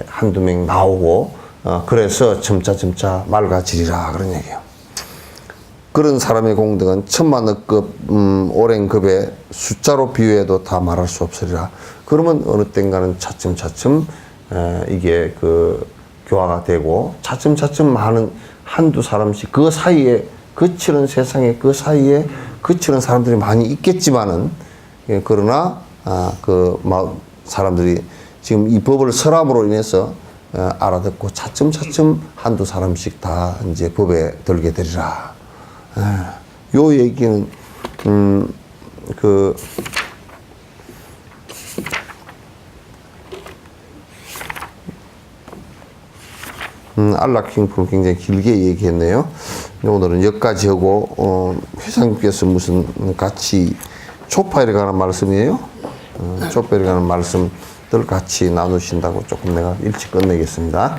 [SPEAKER 1] 한두 명 나오고 그래서 점차 맑아지리라 그런 얘기예요. 그런 사람의 공덕은 천만억급 오랜급의 숫자로 비유해도 다 말할 수 없으리라. 그러면 어느 땐가는 차츰 이게 그 교화가 되고 차츰 많은 한두 사람씩 그 사이에 거치는 세상에 그 사이에 거치는 사람들이 많이 있겠지만은 그러나 그 사람들이 지금 이 법을 설함으로 인해서 알아듣고 차츰 한두 사람씩 다 이제 법에 들게 되리라. 요 얘기는 안락행품을 굉장히 길게 얘기했네요. 오늘은 여기까지 하고 회장님께서 무슨 같이 초파일에 관한 말씀이에요. 초파일에 관한 말씀들 같이 나누신다고 조금 내가 일찍 끝내겠습니다.